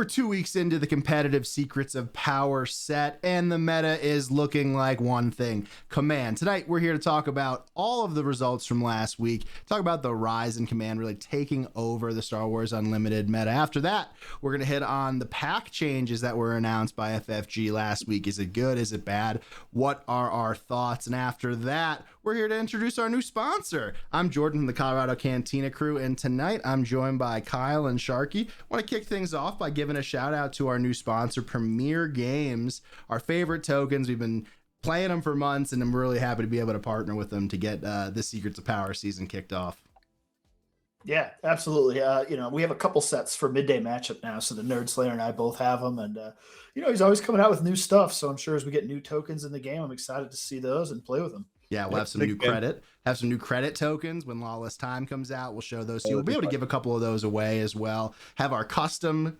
We're 2 weeks into the competitive Secrets of Power set, and the meta is looking like one thing: Command. Tonight, we're here to talk about all of the results from last week, talk about the rise in Command really taking over the Star Wars Unlimited meta. After that, we're going to hit on the pack changes that were announced by FFG last week. Is it good? Is it bad? What are our thoughts? And after that, we're here to introduce our new sponsor. I'm Jordan from the Colorado Cantina Crew, and tonight I'm joined by Kyle and Sharky. I want to kick things off by giving a shout out to our new sponsor, Premier Games, our favorite tokens. We've been playing them for months, and I'm really happy to be able to partner with them to get the Secrets of Power season kicked off. Yeah, absolutely. We have a couple sets for midday matchup now, so the Nerd Slayer and I both have them, and he's always coming out with new stuff. So I'm sure as we get new tokens in the game, I'm excited to see those and play with them. Yeah, we'll have some new credit. Have some new credit tokens when Lawless Time comes out. We'll show those to you. We'll be able to give a couple of those away as well. Have our custom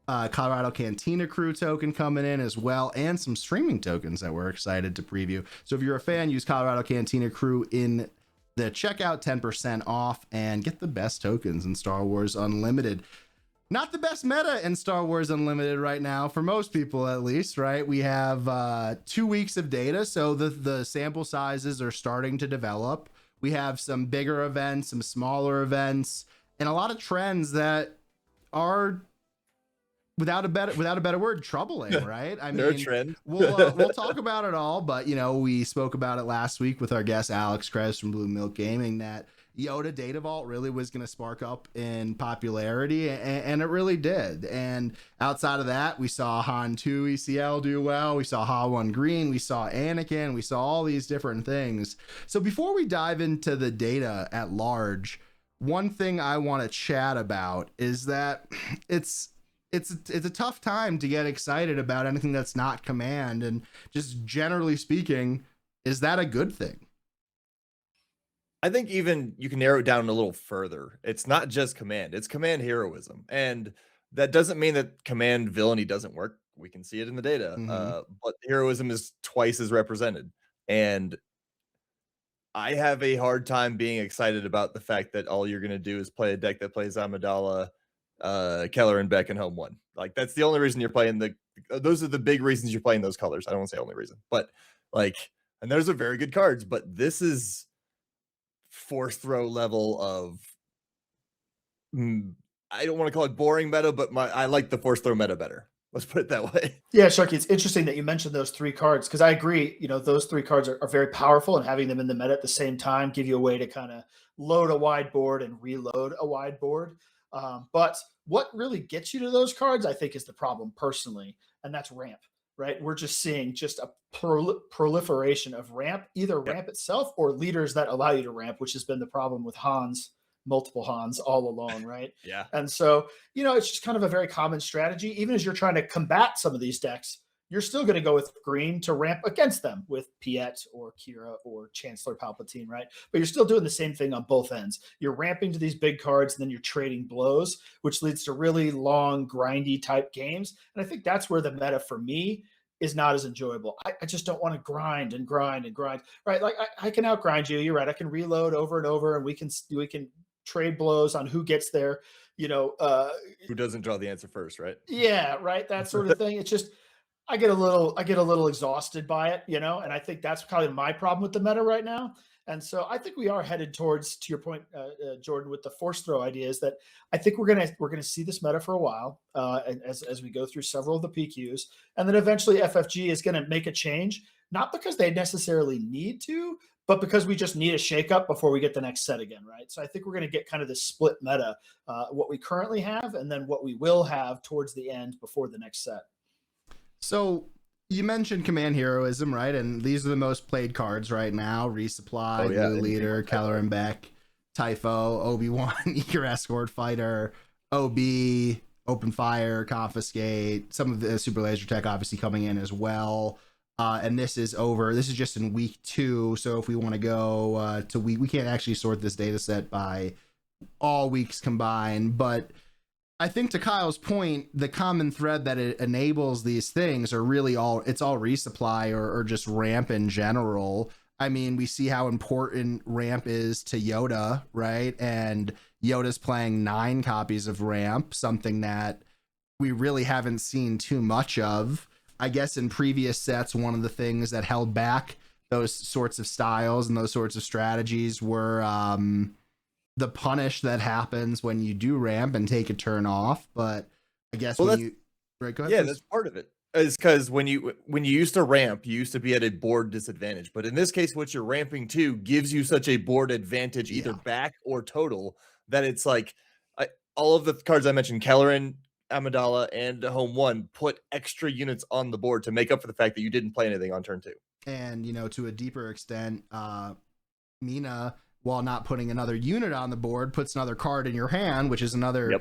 Colorado Cantina Crew token coming in as well, and some streaming tokens that we're excited to preview. So if you're a fan, use Colorado Cantina Crew in the checkout, 10% off, and get the best tokens in Star Wars Unlimited. Not the best meta in Star Wars Unlimited right now, for most people at least, right? We have 2 weeks of data, so the sample sizes are starting to develop. We have some bigger events, some smaller events, and a lot of trends that are, without a better word, troubling, right? I They're a mean, trend. we'll talk about it all, but we spoke about it last week with our guest Alex Kress from Blue Milk Gaming that Yoda Data Vault really was going to spark up in popularity, and it really did. And outside of that, we saw Han 2 ECL do well. We saw Ha 1 Green. We saw Anakin. We saw all these different things. So before we dive into the data at large, one thing I want to chat about is that it's a tough time to get excited about anything that's not Command. And just generally speaking, is that a good thing? I think even you can narrow it down a little further. It's not just Command, it's Command heroism. And that doesn't mean that Command villainy doesn't work. We can see it in the data. But heroism is twice as represented. And I have a hard time being excited about the fact that all you're going to do is play a deck that plays Amidala, Keller, and Beck in home one. Like, that's the only reason you're playing those are the big reasons you're playing those colors. I don't want to say only reason, but and those are very good cards, but this is force throw level of I don't want to call it boring meta, but I like the force throw meta better. Let's put it that way. Yeah, Sharky, it's interesting that you mentioned those three cards, because I agree, those three cards are very powerful, and having them in the meta at the same time give you a way to kind of load a wide board and reload a wide board. But what really gets you to those cards, I think, is the problem personally, and that's ramp, right? We're just seeing just a proliferation of ramp, either ramp itself or leaders that allow you to ramp, which has been the problem with multiple Hans all along, right? Yeah. And so, it's just kind of a very common strategy. Even as you're trying to combat some of these decks, you're still going to go with green to ramp against them with Piet or Kira or Chancellor Palpatine, right? But you're still doing the same thing on both ends. You're ramping to these big cards, and then you're trading blows, which leads to really long, grindy type games. And I think that's where the meta for me is not as enjoyable. I just don't want to grind and grind and grind, right? Like I can outgrind you. You're right. I can reload over and over, and we can trade blows on who gets there, who doesn't draw the answer first, right? Yeah, right. That sort of thing. It's just, I get a little exhausted by it, and I think that's probably my problem with the meta right now. And so I think we are headed towards, to your point, Jordan, with the force throw idea, is that I think we're gonna see this meta for a while, as we go through several of the PQs, and then eventually FFG is gonna make a change, not because they necessarily need to, but because we just need a shakeup before we get the next set again, right? So I think we're gonna get kind of this split meta, what we currently have, and then what we will have towards the end before the next set. So you mentioned Command heroism, right? And these are the most played cards right now: Resupply, New Leader, Keller and Beck, Typho, Obi-Wan, Eager Escort Fighter, OB, Open Fire, Confiscate, some of the Super Laser Tech obviously coming in as well. And this is just in week 2. So if we want to go to we can't actually sort this data set by all weeks combined, but I think to Kyle's point, the common thread that it enables these things are really it's all resupply or just ramp in general. I mean, we see how important ramp is to Yoda, right? And Yoda's playing 9 copies of ramp, something that we really haven't seen too much of. I guess in previous sets, one of the things that held back those sorts of styles and those sorts of strategies were the punish that happens when you do ramp and take a turn off. But I guess Well, when you right, go ahead, yeah, please. that's part of it. Is because when you used to ramp, you used to be at a board disadvantage. But in this case, what you're ramping to gives you such a board advantage, either back or total, that it's like all of the cards I mentioned, Kellerin, Amidala, and Home One, put extra units on the board to make up for the fact that you didn't play anything on turn 2. And to a deeper extent, Mina, while not putting another unit on the board, puts another card in your hand, which is another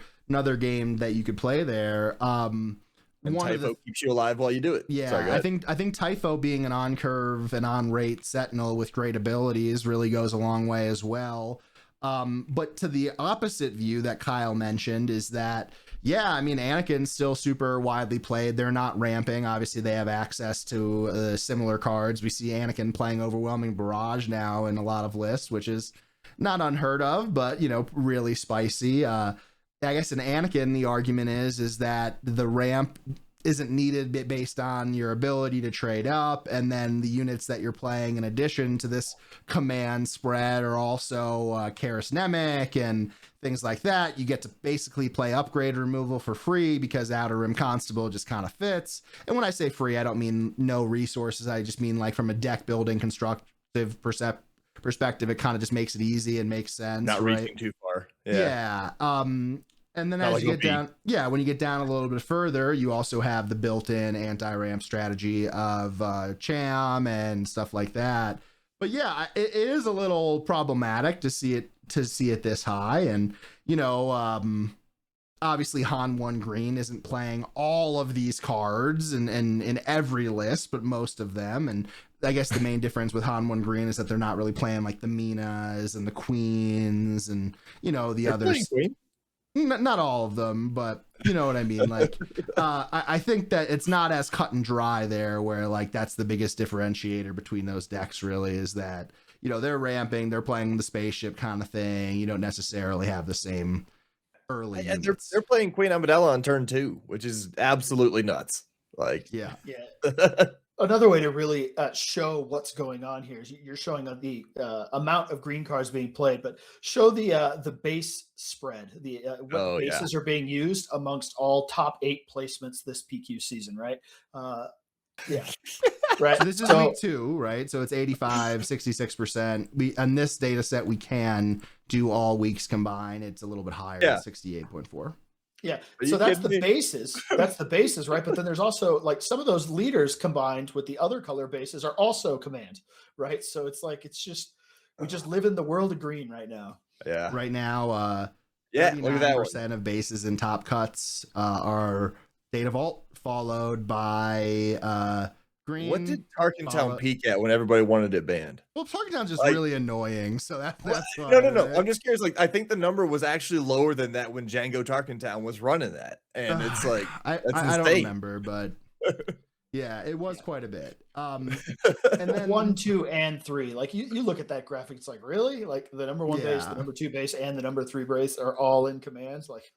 game that you could play there. And Typho keeps you alive while you do it. Yeah, sorry, I think Typho being an on curve and on rate Sentinel with great abilities really goes a long way as well. But to the opposite view that Kyle mentioned is that, yeah, I mean, Anakin's still super widely played. They're not ramping. Obviously, they have access to similar cards. We see Anakin playing Overwhelming Barrage now in a lot of lists, which is not unheard of, but, really spicy. I guess in Anakin, the argument is that the ramp isn't needed based on your ability to trade up, and then the units that you're playing in addition to this command spread are also Karis Nemec and things like that. You get to basically play upgrade removal for free because Outer Rim Constable just kind of fits. And when I say free, I don't mean no resources. I just mean like from a deck building constructive perspective, it kind of just makes it easy and makes sense. Not right? reaching too far. Yeah. And then as you get down, when you get down a little bit further, you also have the built-in anti-ramp strategy of Cham and stuff like that. But yeah, it is a little problematic to see it this high. And obviously Han 1 Green isn't playing all of these cards and in every list, but most of them. And I guess the main difference with Han 1 Green is that they're not really playing like the Minas and the Queens and the others. Not all of them, but you know what I mean. Like, I think that it's not as cut and dry there, where like that's the biggest differentiator between those decks. Really, is that they're ramping, they're playing the spaceship kind of thing. You don't necessarily have the same early. And they're playing Queen Amidala on turn 2, which is absolutely nuts. Like, yeah. Another way to really show what's going on here is you're showing the amount of green cards being played, but show the base spread, what bases are being used amongst all top 8 placements this PQ season, right? Yeah. Right. So this is week 2, right? So it's 85, 66%. We on this data set we can do all weeks combined. It's a little bit higher, 68.4. Yeah, so that's the bases. That's the bases, right? But then there's also like some of those leaders combined with the other color bases are also command, right? So it's like we just live in the world of green right now. Yeah. Right now, look at that 39% of bases in top cuts are Data Vault, followed by green. What did Tarkentown peak at when everybody wanted it banned? Well, Tarkentown's just really annoying, so that's no. I'm just curious. Like, I think the number was actually lower than that when Django Tarkentown was running that, and it's like I don't remember, but yeah, it was quite a bit. And then 1, 2, and 3. Like you look at that graphic, it's like really like the number 1 base, the number 2 base, and the number 3 base are all in commands. Like,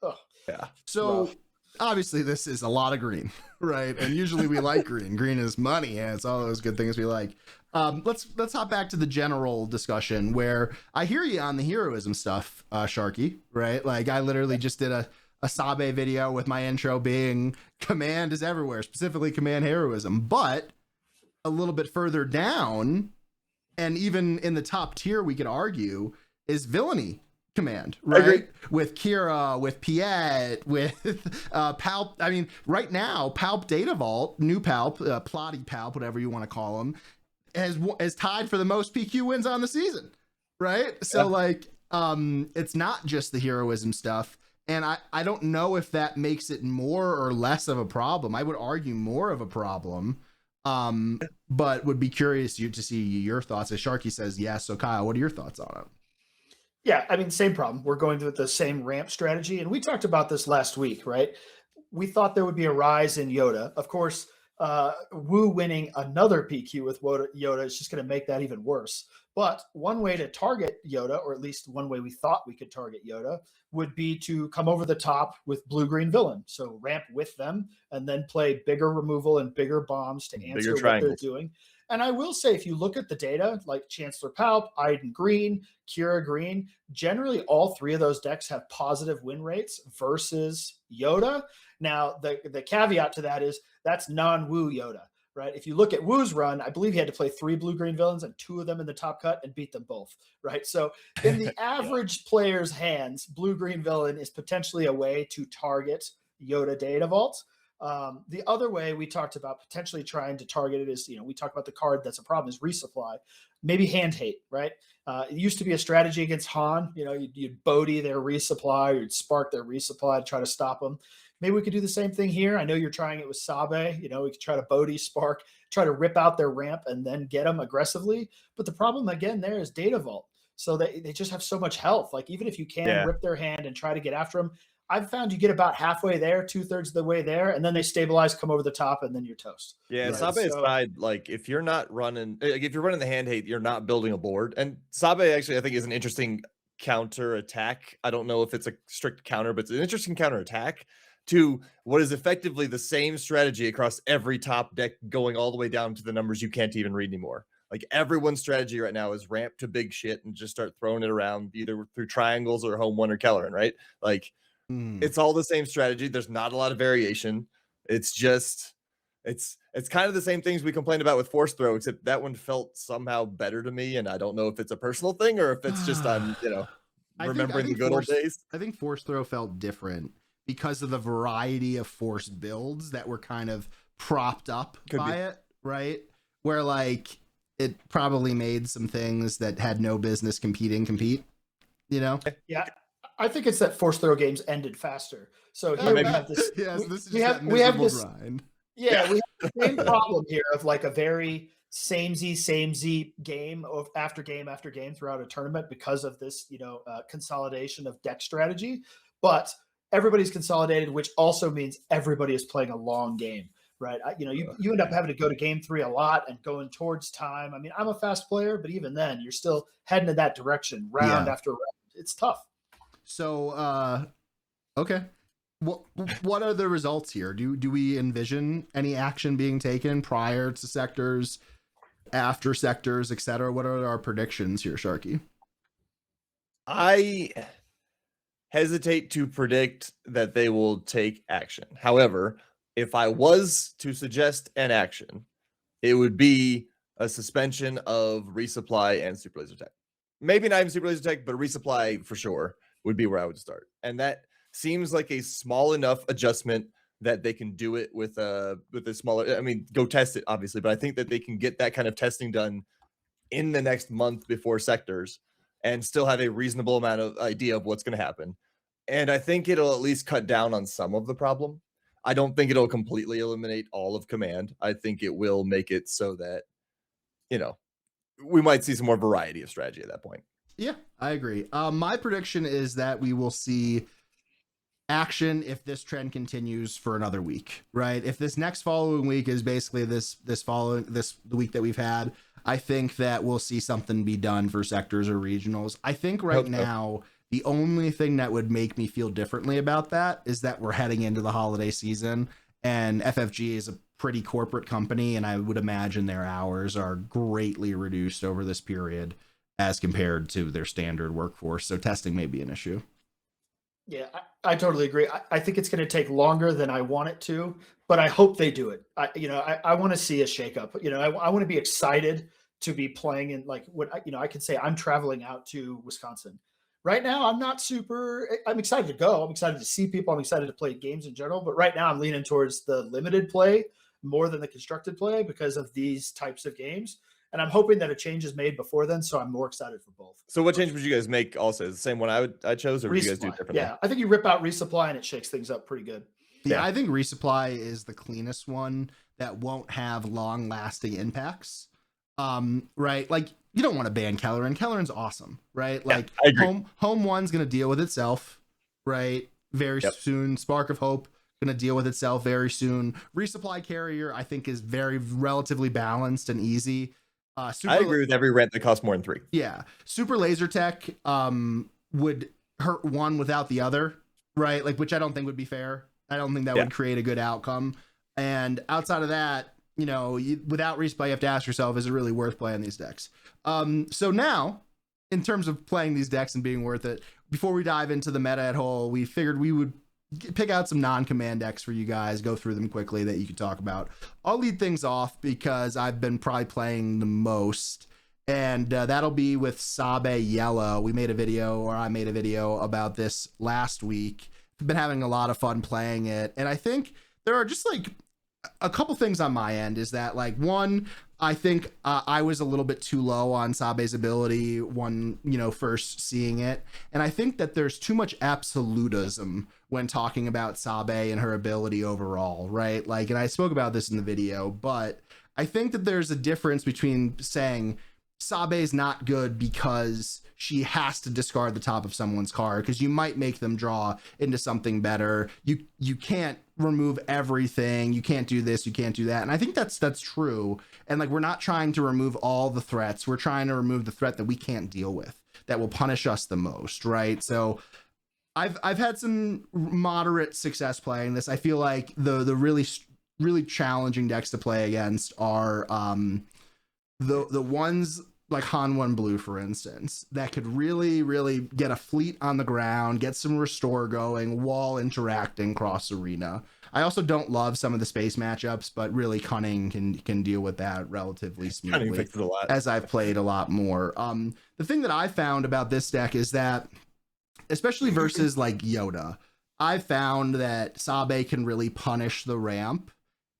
so. Rough. Obviously, this is a lot of green, right? And usually we like green. Green is money, and it's all those good things we like. Let's hop back to the general discussion where I hear you on the heroism stuff, Sharky, right? Like I literally just did a Sabe video with my intro being command is everywhere, specifically command heroism. But a little bit further down, and even in the top tier, we could argue, is villainy command, right? With Kira, with Piet, with Palp. I mean, right now, Palp Data Vault, new Palp, Plotty Palp, whatever you want to call him, is tied for the most PQ wins on the season, right? So like, it's not just the heroism stuff, and I don't know if that makes it more or less of a problem. I would argue more of a problem, but would be curious to see your thoughts. As Sharky says yes, so Kyle, what are your thoughts on it? Yeah, I mean, same problem. We're going through the same ramp strategy. And we talked about this last week, right? We thought there would be a rise in Yoda. Of course, Wu winning another PQ with Yoda is just going to make that even worse. But one way to target Yoda, or at least one way we thought we could target Yoda, would be to come over the top with blue-green villain. So ramp with them and then play bigger removal and bigger bombs to answer what they're doing. And I will say, if you look at the data, like Chancellor Palp, Iden Green, Kira Green, generally all three of those decks have positive win rates versus Yoda. Now, the caveat to that is that's non-Wu Yoda, right? If you look at Wu's run, I believe he had to play 3 blue-green villains and 2 of them in the top cut and beat them both, right? So in the average player's hands, blue-green villain is potentially a way to target Yoda Data Vault. The other way we talked about potentially trying to target it is, we talked about the card that's a problem is resupply, maybe hand hate, right? It used to be a strategy against Han. You'd Bodhi their resupply, or you'd spark their resupply to try to stop them. Maybe we could do the same thing here. I know you're trying it with Sabe. We could try to Bodhi, spark, try to rip out their ramp and then get them aggressively. But the problem again there is Data Vault. So they just have so much health. Like even if you can rip their hand and try to get after them, I've found you get about halfway there, 2/3 of the way there, and then they stabilize, come over the top, and then you're toast. Yeah, right? Sabe aside, like if you're not running, if you're running the hand hate, you're not building a board. And Sabe actually, I think, is an interesting counter attack. I don't know if it's a strict counter, but it's an interesting counter attack to what is effectively the same strategy across every top deck, going all the way down to the numbers you can't even read anymore. Like everyone's strategy right now is ramp to big shit and just start throwing it around either through triangles or home one or Kelleran, right? Like it's all the same strategy. There's not a lot of variation. It's just it's kind of the same things we complained about with Force Throw, except that one felt somehow better to me. And I don't know if it's a personal thing or if it's just I'm remembering the good old days. I think Force Throw felt different because of the variety of Force builds that were kind of propped up by it, right? Where like it probably made some things that had no business compete, Yeah. I think it's that Force Throw games ended faster. So here we have this. Yes, we have this grind. Yeah, we have the same problem here of like a very samey game of after game after game throughout a tournament because of this, consolidation of deck strategy. But everybody's consolidated, which also means everybody is playing a long game, right? You end up having to go to game 3 a lot and going towards time. I mean, I'm a fast player, but even then, you're still heading in that direction round after round. It's tough. So, okay. What are the results here? Do we envision any action being taken prior to sectors, after sectors, etc.? What are our predictions here, Sharky? I hesitate to predict that they will take action. However, if I was to suggest an action, it would be a suspension of resupply and super laser tech. Maybe not even super laser tech, but resupply for sure would be where I would start. And that seems like a small enough adjustment that they can do it with a smaller, I mean, go test it obviously, but I think that they can get that kind of testing done in the next month before sectors and still have a reasonable amount of idea of what's going to happen. And I think it'll at least cut down on some of the problem. I don't think it'll completely eliminate all of command. I think it will make it so that, we might see some more variety of strategy at that point. Yeah, I agree. My prediction is that we will see action if this trend continues for another week, right? If this next following week is basically the week that we've had, I think that we'll see something be done for sectors or regionals. I think now the only thing that would make me feel differently about that is that we're heading into the holiday season and FFG is a pretty corporate company, and I would imagine their hours are greatly reduced over this period as compared to their standard workforce. So testing may be an issue. Yeah, I totally agree. I think it's going to take longer than I want it to, but I hope they do it. I want to see a shakeup. I want to be excited to be playing in like what, I can say I'm traveling out to Wisconsin. Right now, I'm excited to go. I'm excited to see people. I'm excited to play games in general. But right now I'm leaning towards the limited play more than the constructed play because of these types of games. And I'm hoping that a change is made before then, so I'm more excited for both. So what change would you guys make also? Is the same one I chose, or would you guys do differently? Yeah, I think you rip out resupply and it shakes things up pretty good. Yeah, I think resupply is the cleanest one that won't have long-lasting impacts. Right? Like, you don't want to ban Kelleran. Kelleran's awesome, right? Like, I agree. home one's going to deal with itself, right? Very soon. Spark of Hope going to deal with itself very soon. Resupply Carrier, I think, is very relatively balanced and easy. I agree with every rent that costs more than 3. Yeah. Super Laser Tech would hurt one without the other, right? Like, which I don't think would be fair. I don't think that would create a good outcome. And outside of that, you know, without resupply, you have to ask yourself, is it really worth playing these decks? So now, in terms of playing these decks and being worth it, before we dive into the meta at whole, we figured we would pick out some non-command decks for you guys, go through them quickly that you could talk about. I'll lead things off because I've been probably playing the most, and that'll be with Sabe Yellow. I made a video about this last week. I've been having a lot of fun playing it, and I think there are just like a couple things on my end. Is that, like, one, I think I was a little bit too low on Sabe's ability when, you know, first seeing it. And I think that there's too much absolutism when talking about Sabe and her ability overall, right? Like, and I spoke about this in the video, but I think that there's a difference between saying Sabe's not good because she has to discard the top of someone's card, because you might make them draw into something better. You can't remove everything. You can't do this. You can't do that. And I think that's true. And like, we're not trying to remove all the threats. We're trying to remove the threat that we can't deal with, that will punish us the most, right? So I've had some moderate success playing this. I feel like the really challenging decks to play against are the ones like Han 1 Blue, for instance, that could really get a fleet on the ground, get some restore going while interacting cross arena. I also don't love some of the space matchups, but really Cunning can deal with that relatively smoothly, as I've played a lot more. The thing that I found about this deck is that, especially versus like Yoda, I found that Sabe can really punish the ramp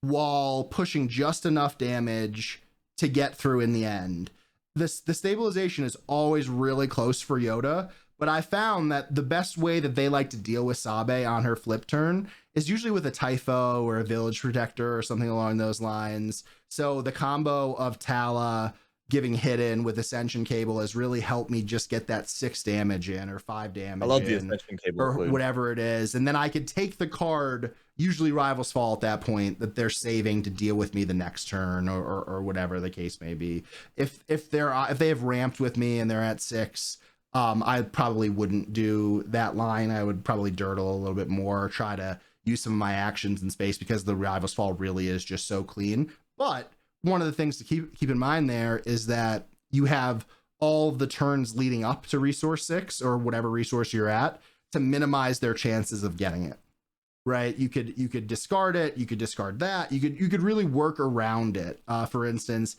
while pushing just enough damage to get through in the end. The stabilization is always really close for Yoda, but I found that the best way that they like to deal with Sabe on her flip turn is usually with a Typho or a Village Protector or something along those lines. So the combo of Tala giving hidden with Ascension Cable has really helped me just get that 6 damage in, or 5 damage. I love the Ascension Cable or whatever it is, and then I could take the card, usually Rival's Fall at that point, that they're saving to deal with me the next turn, or whatever the case may be. If they have ramped with me and they're at 6, I probably wouldn't do that line. I would probably dirtle a little bit more, try to use some of my actions in space, because the Rival's Fall really is just so clean. But one of the things to keep in mind there is that you have all the turns leading up to resource 6 or whatever resource you're at to minimize their chances of getting it, right? You could discard it, you could discard that, you could really work around it. For instance,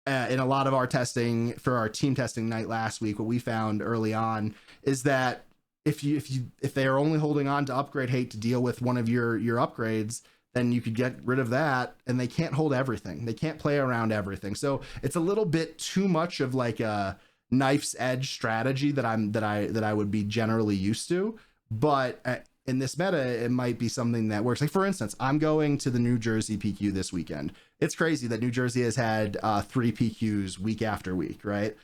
in a lot of our testing for our team testing night last week, what we found early on is that if they are only holding on to upgrade hate to deal with one of your upgrades, then you could get rid of that, and they can't hold everything. They can't play around everything. So it's a little bit too much of like a knife's edge strategy that I would be generally used to. But in this meta, it might be something that works. Like, for instance, I'm going to the New Jersey PQ this weekend. It's crazy that New Jersey has had 3 PQs week after week, right?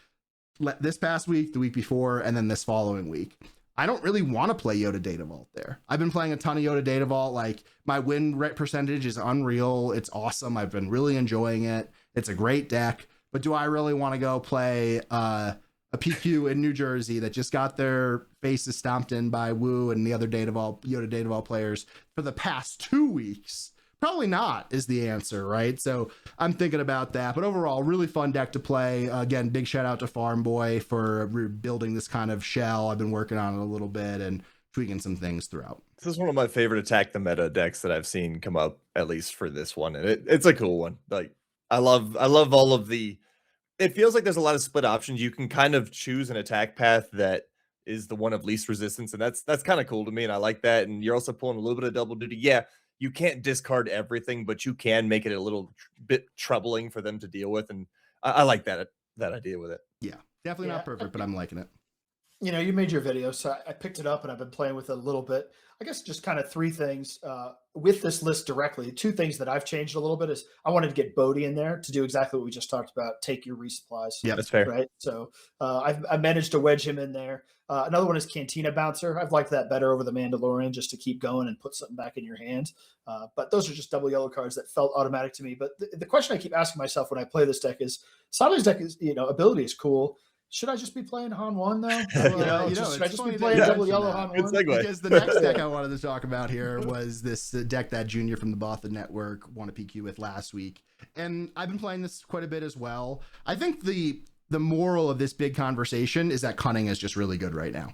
This past week, the week before, and then this following week. I don't really want to play Yoda Data Vault there. I've been playing a ton of Yoda Data Vault. Like, my win rate percentage is unreal. It's awesome. I've been really enjoying it. It's a great deck. But do I really want to go play a PQ in New Jersey that just got their faces stomped in by Wu and the other Yoda Data Vault players for the past 2 weeks? Probably not, is the answer, right? So I'm thinking about that. But overall, really fun deck to play. Again, big shout out to Farm Boy for building this kind of shell. I've been working on it a little bit and tweaking some things throughout. This is one of my favorite attack the meta decks that I've seen come up, at least for this one. And it's a cool one. Like, I love all of the, it feels like there's a lot of split options. You can kind of choose an attack path that is the one of least resistance, and that's kind of cool to me, and I like that. And you're also pulling a little bit of double duty. Yeah, you can't discard everything, but you can make it a little bit troubling for them to deal with, and I like that idea with it. Yeah, definitely not perfect, but I'm liking it. You made your video, so I picked it up and I've been playing with it a little bit. I guess just kind of three things with this list directly. Two things that I've changed a little bit is I wanted to get Bodhi in there to do exactly what we just talked about, take your resupplies. Yeah, That's fair. Right. So I managed to wedge him in there. Another one is Cantina Bouncer. I've liked that better over the Mandalorian just to keep going and put something back in your hand. But those are just double yellow cards that felt automatic to me. But the question I keep asking myself when I play this deck is Sabe's deck is, ability is cool. Should I just be playing Han 1 though? Should I just be playing double yellow Han 1? Because the next deck I wanted to talk about here was this deck that Junior from the Bothan Network won a PQ with last week. And I've been playing this quite a bit as well. I think the moral of this big conversation is that Cunning is just really good right now.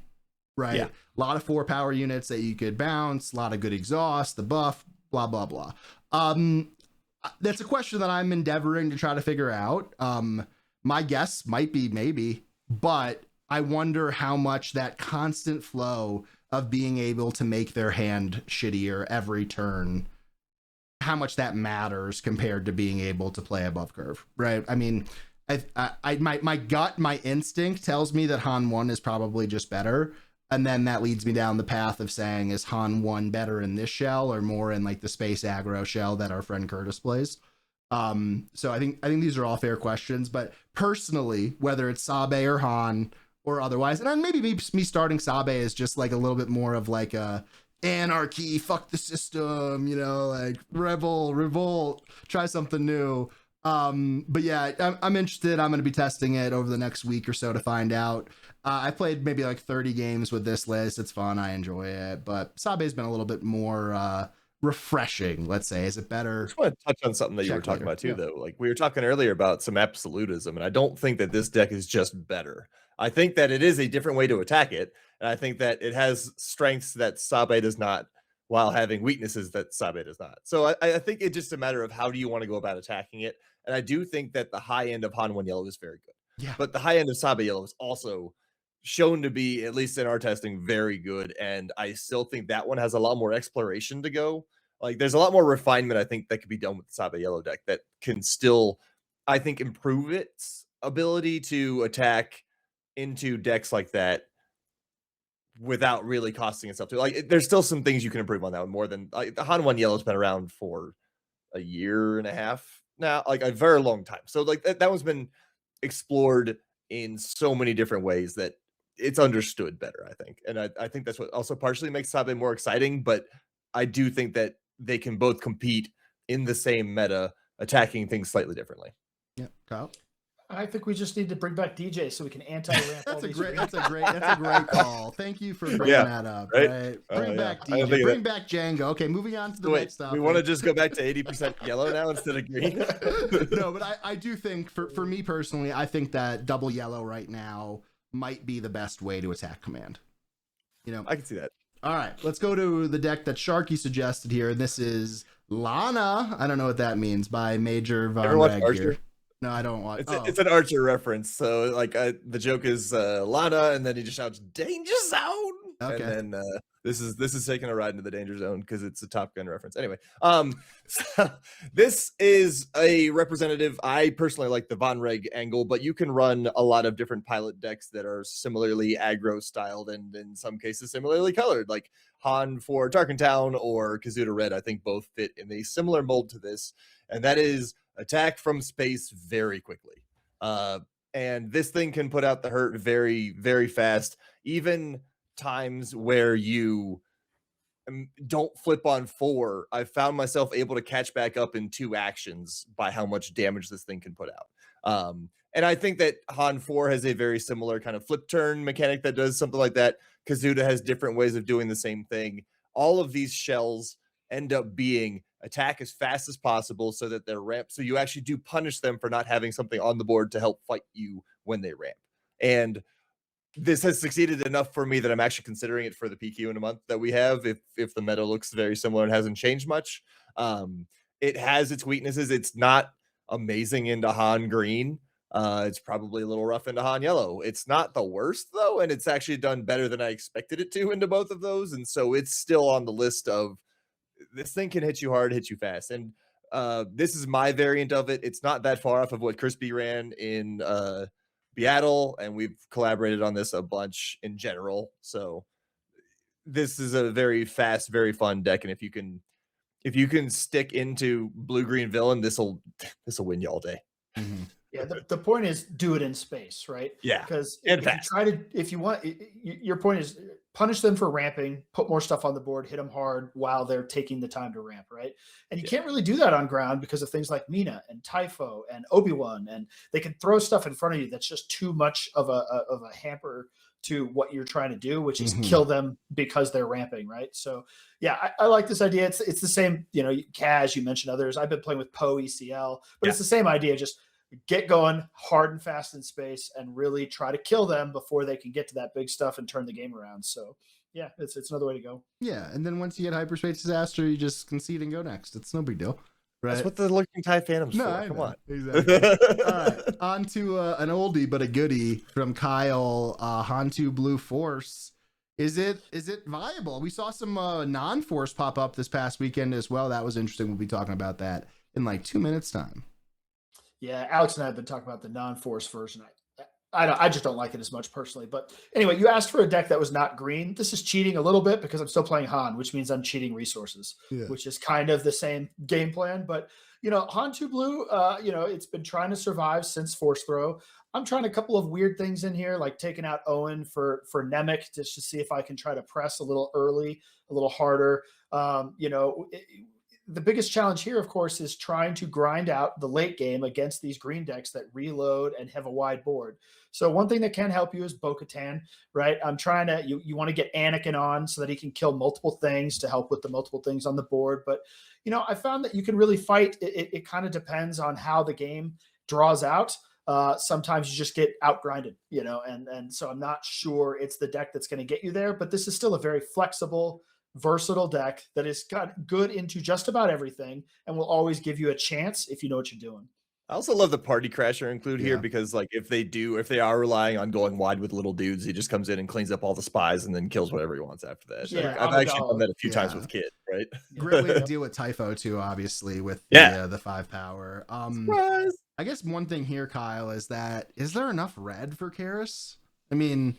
Right? Yeah. A lot of 4 power units that you could bounce, a lot of good exhaust, the buff, blah, blah, blah. That's a question that I'm endeavoring to try to figure out. My guess might be maybe, but I wonder how much that constant flow of being able to make their hand shittier every turn, how much that matters compared to being able to play above curve, right? I mean, my gut, my instinct tells me that Han 1 is probably just better. And then that leads me down the path of saying, is Han 1 better in this shell or more in like the space aggro shell that our friend Curtis plays? So I think these are all fair questions, but personally, whether it's Sabe or Han or otherwise, and maybe me starting Sabe is just like a little bit more of like a anarchy, fuck the system, like revolt, try something new. But yeah, I'm interested. I'm going to be testing it over the next week or so to find out. I played maybe like 30 games with this list. It's fun. I enjoy it, but Sabe's been a little bit more, refreshing, let's say. Is it better? I just want to touch on something that you were talking about too, though. Like we were talking earlier about some absolutism, and I don't think that this deck is just better. I think that it is a different way to attack it, and I think that it has strengths that Sabe does not, while having weaknesses that Sabe does not. So I think it's just a matter of how do you want to go about attacking it, and I do think that the high end of Han 1 Yellow is very good. Yeah. But the high end of Sabe Yellow is also shown to be, at least in our testing, very good, and I still think that one has a lot more exploration to go. Like there's a lot more refinement I think that could be done with the Sabe Yellow deck that can still, I think, improve its ability to attack into decks like that without really costing itself to. Like there's still some things you can improve on that one more than like the Han 1 Yellow has been around for a year and a half now, like a very long time. So like that one's been explored in so many different ways that it's understood better, I think. And I think that's what also partially makes Sabe more exciting, but I do think that they can both compete in the same meta, attacking things slightly differently. Yeah, Kyle. I think we just need to bring back DJ so we can anti-ramp. That's a great call. Thank you for bringing that up. Right? Bring back DJ. Bring back Django. Okay, moving on to the next topic. We want to just go back to 80% yellow now instead of green. No, but I do think for me personally, I think that double yellow right now might be the best way to attack command. I can see that. All right, let's go to the deck that Sharky suggested here. This is Lana. I don't know what that means by Major Von Reg. No, I don't want. It's an Archer reference. So like the joke is Lana, and then he just shouts "Danger Zone." Okay. And then this is taking a ride into the danger zone because it's a Top Gun reference. Anyway, so this is a representative. I personally like the Von Reg angle, but you can run a lot of different pilot decks that are similarly aggro styled and in some cases similarly colored, like Han for Tarkentown or Kazuda Red. I think both fit in a similar mold to this, and that is attack from space very quickly. And this thing can put out the hurt very, very fast, even times where you don't flip on 4. I found myself able to catch back up in 2 actions by how much damage this thing can put out. And I think that Han 4 has a very similar kind of flip turn mechanic that does something like that. Kazuda has different ways of doing the same thing. All of these shells end up being attack as fast as possible so that they're ramped. So you actually do punish them for not having something on the board to help fight you when they ramp. And this has succeeded enough for me that I'm actually considering it for the PQ in a month that we have, if the meta looks very similar and hasn't changed much. It has its weaknesses. It's not amazing into Han green. It's probably a little rough into Han yellow. It's not the worst though, and it's actually done better than I expected it to into both of those. And so it's still on the list of this thing can hit you hard, hit you fast. And this is my variant of it. It's not that far off of what Crispy ran in Beatle, and we've collaborated on this a bunch in general. So this is a very fast, very fun deck, and if you can stick into blue-green villain, this'll win you all day. Mhm. Yeah, the point is do it in space, right? Yeah, Because and if you fast. try to, if you want, your point is punish them for ramping, put more stuff on the board, hit them hard while they're taking the time to ramp, right? And you can't really do that on ground because of things like Mina and Typho and Obi-Wan, and they can throw stuff in front of you that's just too much of a hamper to what you're trying to do, which is kill them because they're ramping, right? So yeah, I like this idea. It's the same, you know, Kaz, you mentioned others. I've been playing with Poe ECL, but it's the same idea. Just get going hard and fast in space and really try to kill them before they can get to that big stuff and turn the game around. So yeah, it's another way to go. Yeah, and then once you get hyperspace disaster, you just concede and go next. It's no big deal. Right. That's what the Lurking Tie Phantom's for. Come on. Exactly. All right. On to an oldie but a goodie from Kyle. Hantu Blue Force. Is it viable? We saw some non-force pop up this past weekend as well. That was interesting. We'll be talking about that in like 2 minutes time. Yeah, Alex and I have been talking about the non-force version. I just don't like it as much personally. But anyway, you asked for a deck that was not green. This is cheating a little bit because I'm still playing Han, which means I'm cheating resources, which is kind of the same game plan. But, you know, Han 2 Blue, you know, it's been trying to survive since Force Throw. I'm trying a couple of weird things in here, like taking out Owen for Nemec just to see if I can try to press a little early, a little harder. You know, the biggest challenge here, of course, is trying to grind out the late game against these green decks that reload and have a wide board. So one thing that can help you is Bo-Katan, right? I'm trying to, you want to get Anakin on so that he can kill multiple things to help with the multiple things on the board. But, you know, I found that you can really fight. It kind of depends on how the game draws out. Sometimes you just get outgrinded, you know, and so I'm not sure it's the deck that's going to get you there, but this is still a very flexible, versatile deck that is got good into just about everything and will always give you a chance if you know what you're doing. I also love the Party Crasher include here because, like, if they are relying on going wide with little dudes, he just comes in and cleans up all the spies and then kills whatever he wants after that. Yeah, I've actually done that a few times with Kid, right? Great way to deal with Typho too, obviously, with the 5 power. Surprise! I guess one thing here, Kyle, is there enough red for Karis? I mean,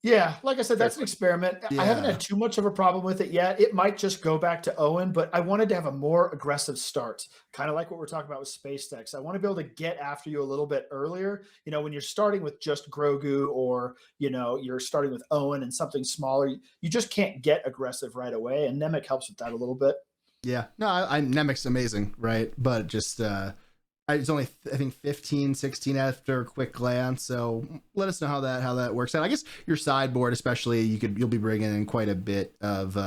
yeah, like I said, that's an experiment. I haven't had too much of a problem with it yet. It might just go back to Owen, but I wanted to have a more aggressive start, kind of like what we're talking about with space decks. I want to be able to get after you a little bit earlier. You know, when you're starting with just Grogu or, you know, you're starting with Owen and something smaller, you just can't get aggressive right away. And Nemec helps with that a little bit. Yeah, no, Nemec's amazing, right? But just, it's only I think 15, 16 after a quick glance. So let us know how that works out. I guess your sideboard, especially, you'll be bringing in quite a bit of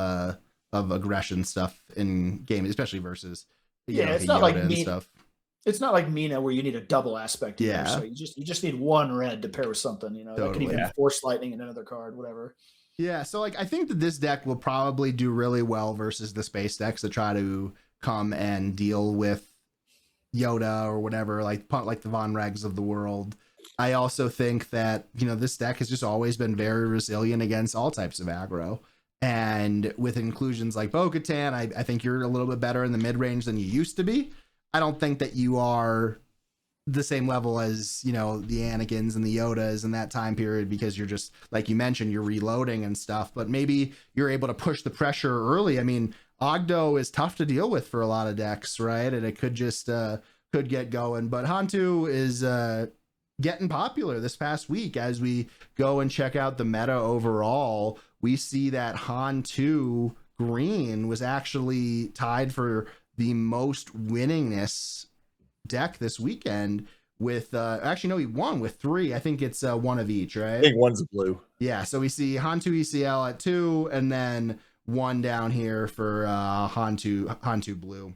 aggression stuff in game, especially versus it's not like stuff. It's not like Mina where you need a double aspect. Either, so you just need one red to pair with something. You know, that can even force lightning in another card, whatever. Yeah, so like I think that this deck will probably do really well versus the space decks that try to come and deal with Yoda or whatever, like the Von Regs of the world. I also think that, you know, this deck has just always been very resilient against all types of aggro. And with inclusions like Bo-Katan, I think you're a little bit better in the mid-range than you used to be. I don't think that you are the same level as, you know, the Anakins and the Yodas in that time period, because you're just, like you mentioned, you're reloading and stuff, but maybe you're able to push the pressure early. I mean, Ogdo is tough to deal with for a lot of decks, right? And it could just could get going. But Hantu is getting popular this past week. As we go and check out the meta overall, we see that Hantu green was actually tied for the most winningest deck this weekend with actually no, he won with 3. I think it's one of each, right? I think one's a blue. Yeah, so we see Hantu ECL at 2 and then 1 down here for Hantu Blue.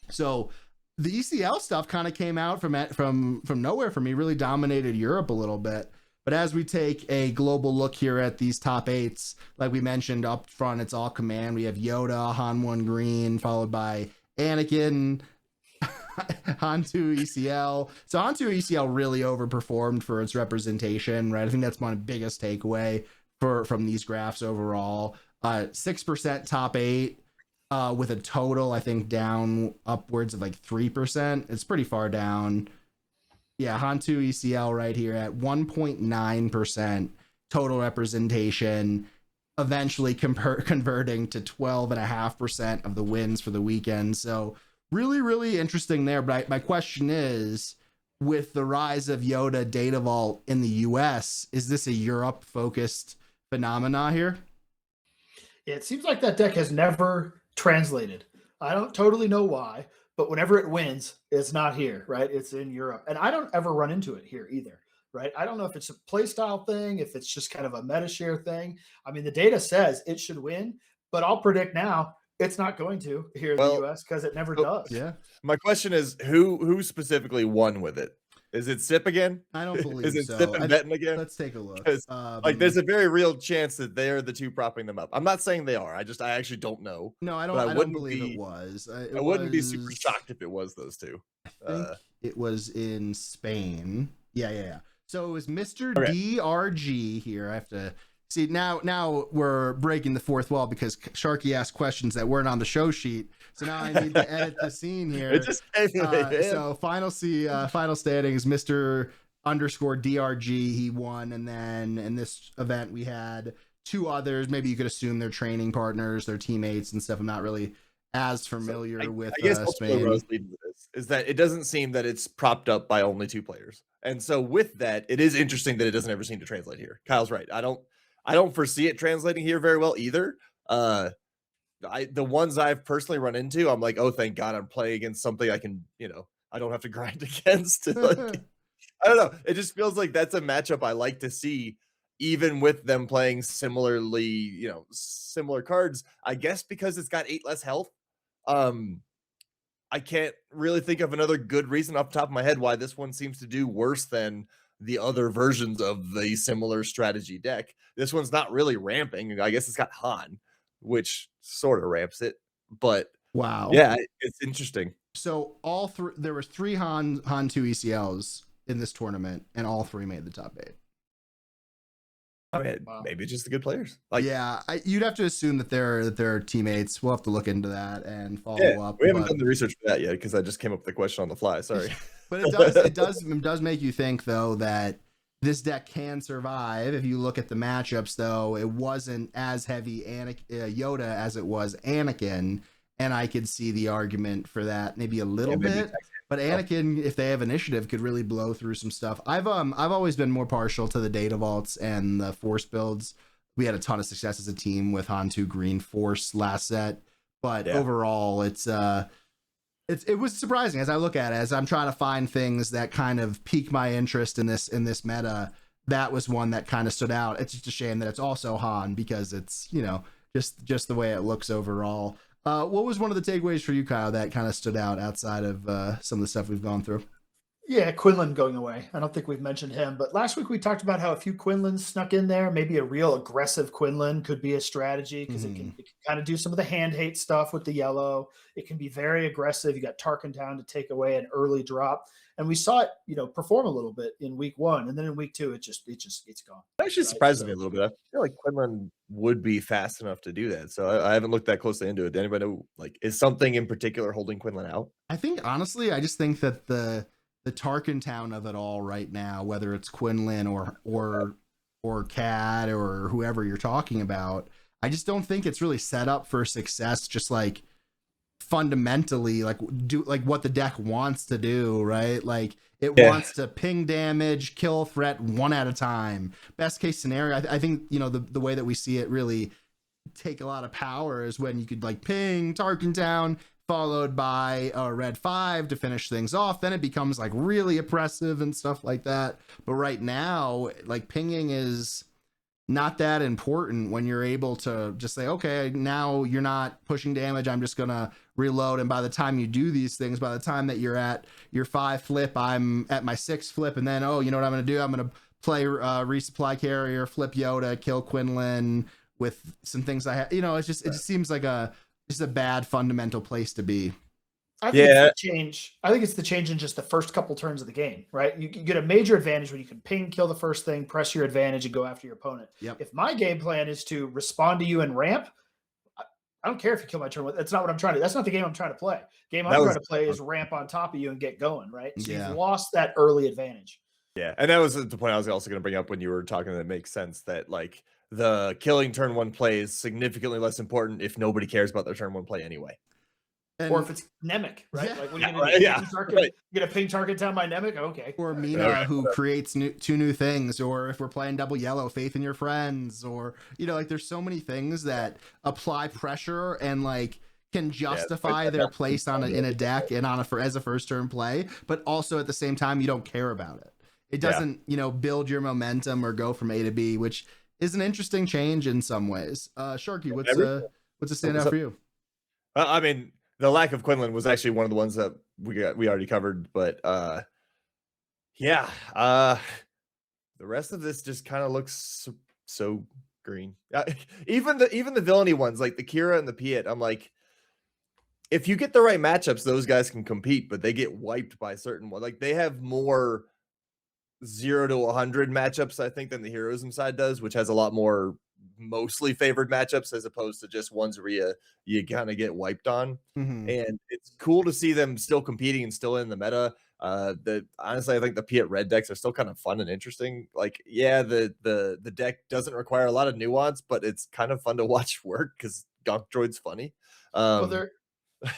So the ECL stuff kind of came out from nowhere for me, really dominated Europe a little bit. But as we take a global look here at these top 8s, like we mentioned up front, it's all command. We have Yoda, Han 1 green, followed by Anakin, Hantu ECL. So Hantu ECL really overperformed for its representation, right? I think that's my biggest takeaway from these graphs overall. 6% top 8 with a total, I think, down upwards of like 3%. It's pretty far down. Yeah, Hantu ECL right here at 1.9% total representation, eventually converting to 12.5% of the wins for the weekend. So really, really interesting there. But my question is, with the rise of Yoda Data Vault in the US, is this a Europe focused phenomena here? It seems like that deck has never translated. I don't totally know why, but whenever it wins, it's not here, right? It's in Europe. And I don't ever run into it here either, right? I don't know if it's a playstyle thing, if it's just kind of a meta share thing. I mean, the data says it should win, but I'll predict now it's not going to here in the Well, US because it never so does. Yeah, my question is, who specifically won with it? Is it Sip again? I don't Is believe it so. Sip and Benton again? Let's take a look. Because there's a very real chance that they're the two propping them up. I'm not saying they are. I actually don't know. No, I But don't. I don't believe it was. I wouldn't be super shocked if it was those two. I think it was in Spain. Yeah. So it was Mr. Okay. DRG here. I have to see now. Now we're breaking the fourth wall because Sharky asked questions that weren't on the show sheet. So now I need to edit the scene here. It just came in. So final standings, Mr. _ DRG, he won, and then in this event we had two others. Maybe you could assume they're training partners, their teammates and stuff. I'm not really as familiar with I guess Spain. what I was leading to this is that it doesn't seem that it's propped up by only two players. And so with that, it is interesting that it doesn't ever seem to translate here. Kyle's right. I don't foresee it translating here very well either. The ones I've personally run into, I'm like, oh, thank God I'm playing against something I can, I don't have to grind against. Like, I don't know. It just feels like that's a matchup I like to see, even with them playing similarly, similar cards. I guess because it's got 8 less health. I can't really think of another good reason off the top of my head why this one seems to do worse than the other versions of the similar strategy deck. This one's not really ramping. I guess it's got Han, which sort of ramps it. But wow, yeah, it's interesting. So there was 3 Han 2 ECLs in this tournament, and all 3 made the top 8. I mean, maybe it's just the good players. Like, yeah, you'd have to assume that they're teammates. We'll have to look into that and follow up. We haven't done the research for that yet because I just came up with the question on the fly. Sorry, but it does make you think though that this deck can survive. If you look at the matchups, though, it wasn't as heavy Yoda as it was Anakin, and I could see the argument for that maybe a little bit. But Anakin, if they have initiative, could really blow through some stuff. I've always been more partial to the data vaults and the force builds. We had a ton of success as a team with Han2 Green Force last set, but overall, it was surprising as I look at it. As I'm trying to find things that kind of pique my interest in this meta, that was one that kind of stood out. It's just a shame that it's also Han because it's just the way it looks overall. What was one of the takeaways for you, Kyle, that kind of stood out outside of some of the stuff we've gone through? Yeah, Quinlan going away. I don't think we've mentioned him, but last week we talked about how a few Quinlans snuck in there. Maybe a real aggressive Quinlan could be a strategy because it can kind of do some of the hand hate stuff with the yellow. It can be very aggressive. You got Tarkin Town to take away an early drop. And we saw it, perform a little bit in week 1. And then in week 2, it's gone. It actually surprises me a little bit. I feel like Quinlan would be fast enough to do that. So I haven't looked that closely into it. Did anybody know, is something in particular holding Quinlan out? I think, honestly, I just think that the Tarkin Town of it all right now, whether it's Quinlan or Cad or whoever you're talking about, I just don't think it's really set up for success. Just fundamentally, do what the deck wants to do, right? It wants to ping damage, kill threat one at a time. Best case scenario, I think the way that we see it really take a lot of power is when you could ping Tarkin Town, followed by a red 5 to finish things off. Then it becomes really oppressive and stuff like that. But right now, pinging is not that important when you're able to just say, okay, now you're not pushing damage. I'm just going to reload. And by the time you do these things, by the time that you're at your 5 flip, I'm at my 6 flip. And then, you know what I'm going to do? I'm going to play resupply carrier, flip Yoda, kill Quinlan with some things I have. It just seems like just a bad fundamental place to be. I think it's the change. I think it's the change in just the first couple turns of the game, right? You get a major advantage when you can ping, kill the first thing, press your advantage, and go after your opponent. Yep. If my game plan is to respond to you and ramp, I don't care if you kill my turn one. That's not what I'm trying to. That's not the game I'm trying to play. Game I'm That trying was to play is ramp on top of you and get going, right? So Yeah. you've lost that early advantage. Yeah, and that was the point I was also going to bring up when you were talking. That makes sense that like the killing turn one play is significantly less important if nobody cares about their turn one play anyway. And, or if it's Nemec, right? Yeah. Like when you're Yeah, gonna right, do yeah, target, right. you get a ping target down by Nemec. Okay. or Mina, who creates two new things, or if we're playing double yellow, faith in your friends, or like there's so many things that apply pressure and like can justify their place in a deck and as a first turn play, but also at the same time you don't care about it. It doesn't build your momentum or go from A to B, which is an interesting change in some ways. Sharky, what's a standout for you? I mean, the lack of Quinlan was actually one of the ones that we already covered, but the rest of this just kind of looks so green. Even the villainy ones like the Kira and the Piet, I'm like, if you get the right matchups, those guys can compete, but they get wiped by certain ones. Like they have more 0 to 100 matchups, I think, than the Heroism side does, which has a lot more mostly favored matchups as opposed to just ones where you kind of get wiped on. Mm-hmm. And it's cool to see them still competing and still in the meta. Honestly, I think the Piet red decks are still kind of fun and interesting. Like, yeah, the deck doesn't require a lot of nuance, but it's kind of fun to watch work because Gonk Droid's funny. Well,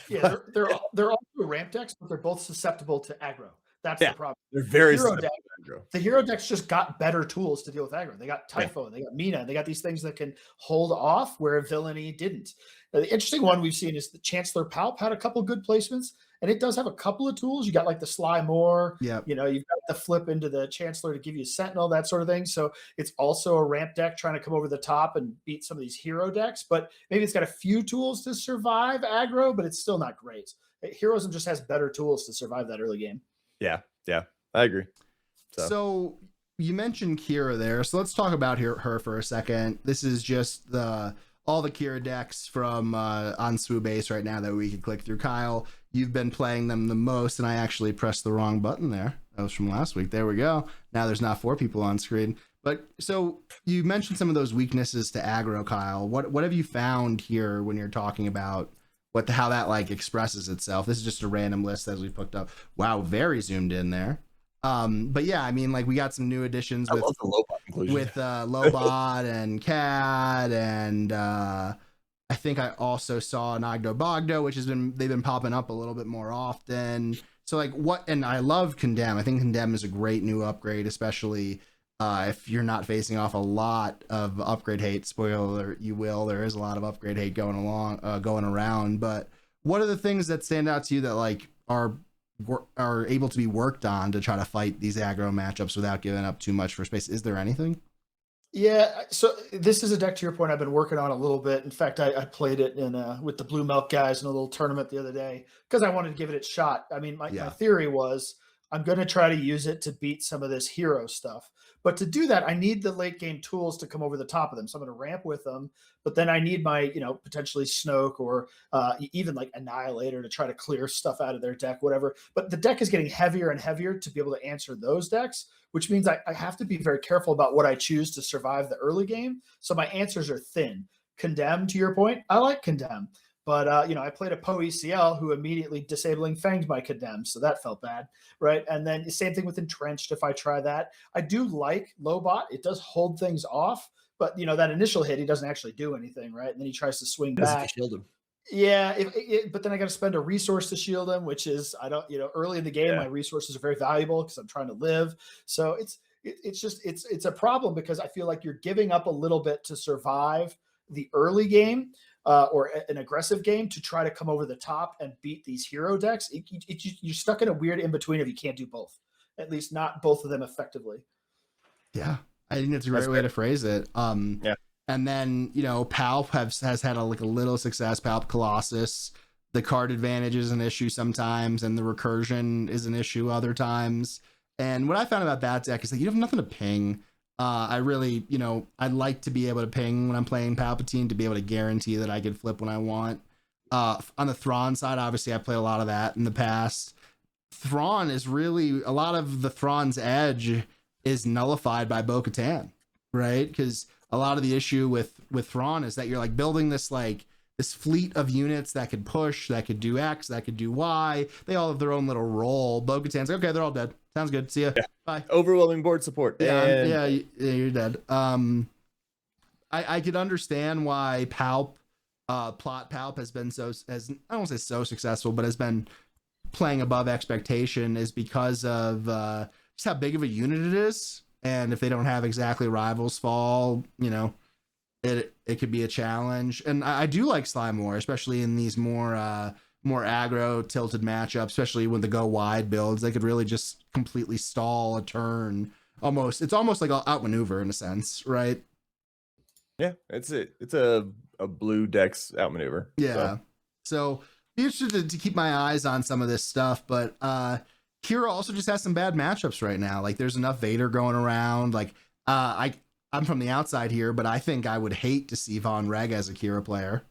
they're all ramp decks, but they're both susceptible to aggro. That's the problem. They're very the hero decks just got better tools to deal with aggro. They got Typho, they got Mina, they got these things that can hold off where Villainy didn't. Now, the interesting one we've seen is the Chancellor Palp had a couple good placements, and it does have a couple of tools. You got like the Sly Moore, you've got the flip into the Chancellor to give you Sentinel, that sort of thing. So it's also a ramp deck trying to come over the top and beat some of these hero decks, but maybe it's got a few tools to survive aggro, but it's still not great. Heroism just has better tools to survive that early game. Yeah, I agree. So you mentioned Kira there, so let's talk about her for a second. This is just all the Kira decks from on Swoo Base right now that we can click through. Kyle, you've been playing them the most, and I actually pressed the wrong button there. That was from last week. There we go. Now there's not 4 people on screen. But so you mentioned some of those weaknesses to aggro, Kyle. What have you found here when you're talking about how that like expresses itself? This is just a random list as we picked up. Wow, very zoomed in there. But yeah, I mean, like we got some new additions with Lobot and Cad, and I think I also saw Nagdo Bogdo, which they've been popping up a little bit more often. So like and I love Condemn. I think Condemn is a great new upgrade, especially if you're not facing off a lot of upgrade hate. Spoiler, you will. There is a lot of upgrade hate going around. But what are the things that stand out to you that like are able to be worked on to try to fight these aggro matchups without giving up too much for space? Is there anything? Yeah, so this is a deck, to your point, I've been working on a little bit. In fact, I played it with the Blue Milk guys in a little tournament the other day because I wanted to give it a shot. I mean, my theory was I'm going to try to use it to beat some of this hero stuff. But to do that, I need the late game tools to come over the top of them. So I'm going to ramp with them, but then I need my, potentially Snoke or even like Annihilator to try to clear stuff out of their deck, whatever. But the deck is getting heavier and heavier to be able to answer those decks, which means I have to be very careful about what I choose to survive the early game. So my answers are thin. Condemn, to your point, I like Condemn. But, I played a Poe ECL who immediately disabling fanged my Condemn, so that felt bad, right? And then the same thing with Entrenched if I try that. I do like Lobot. It does hold things off, but, that initial hit, he doesn't actually do anything, right? And then he tries to swing back. Shield him. Yeah, but then I got to spend a resource to shield him, which is, early in the game, my resources are very valuable because I'm trying to live. So it's a problem because I feel like you're giving up a little bit to survive the early game. Or an aggressive game to try to come over the top and beat these hero decks. You're stuck in a weird in-between if you can't do both, at least not both of them effectively. Yeah, I think that's a great way to phrase it. And then, Palp has had a little success. Palp Colossus, the card advantage is an issue sometimes, and the recursion is an issue other times. And what I found about that deck is that you have nothing to ping. I really, I'd like to be able to ping when I'm playing Palpatine to be able to guarantee that I can flip when I want. On the Thrawn side, obviously I play a lot of that in the past. Thrawn is really, a lot of the Thrawn's edge is nullified by Bo-Katan, right? Because a lot of the issue with Thrawn is that you're like building this this fleet of units that could push, that could do X, that could do Y. They all have their own little role. Bo-Katan's like, okay, they're all dead. Sounds good. See ya. Yeah. Bye. Overwhelming board support. Yeah, And you're dead. I could understand why Plot Palp has been I don't want to say so successful, but has been playing above expectation is because of just how big of a unit it is. And if they don't have exactly Rivals Fall, you know, it could be a challenge. And I do like Slime War, especially in these more aggro tilted matchups, especially when the go wide builds. They could really just completely stall a turn. It's almost like outmaneuver in a sense, right? yeah, it's a blue dex outmaneuver. Yeah. So be interested to keep my eyes on some of this stuff, but Kira also just has some bad matchups right now. Like there's enough Vader going around. Like I'm from the outside here, but I think I would hate to see Von Reg as a Kira player.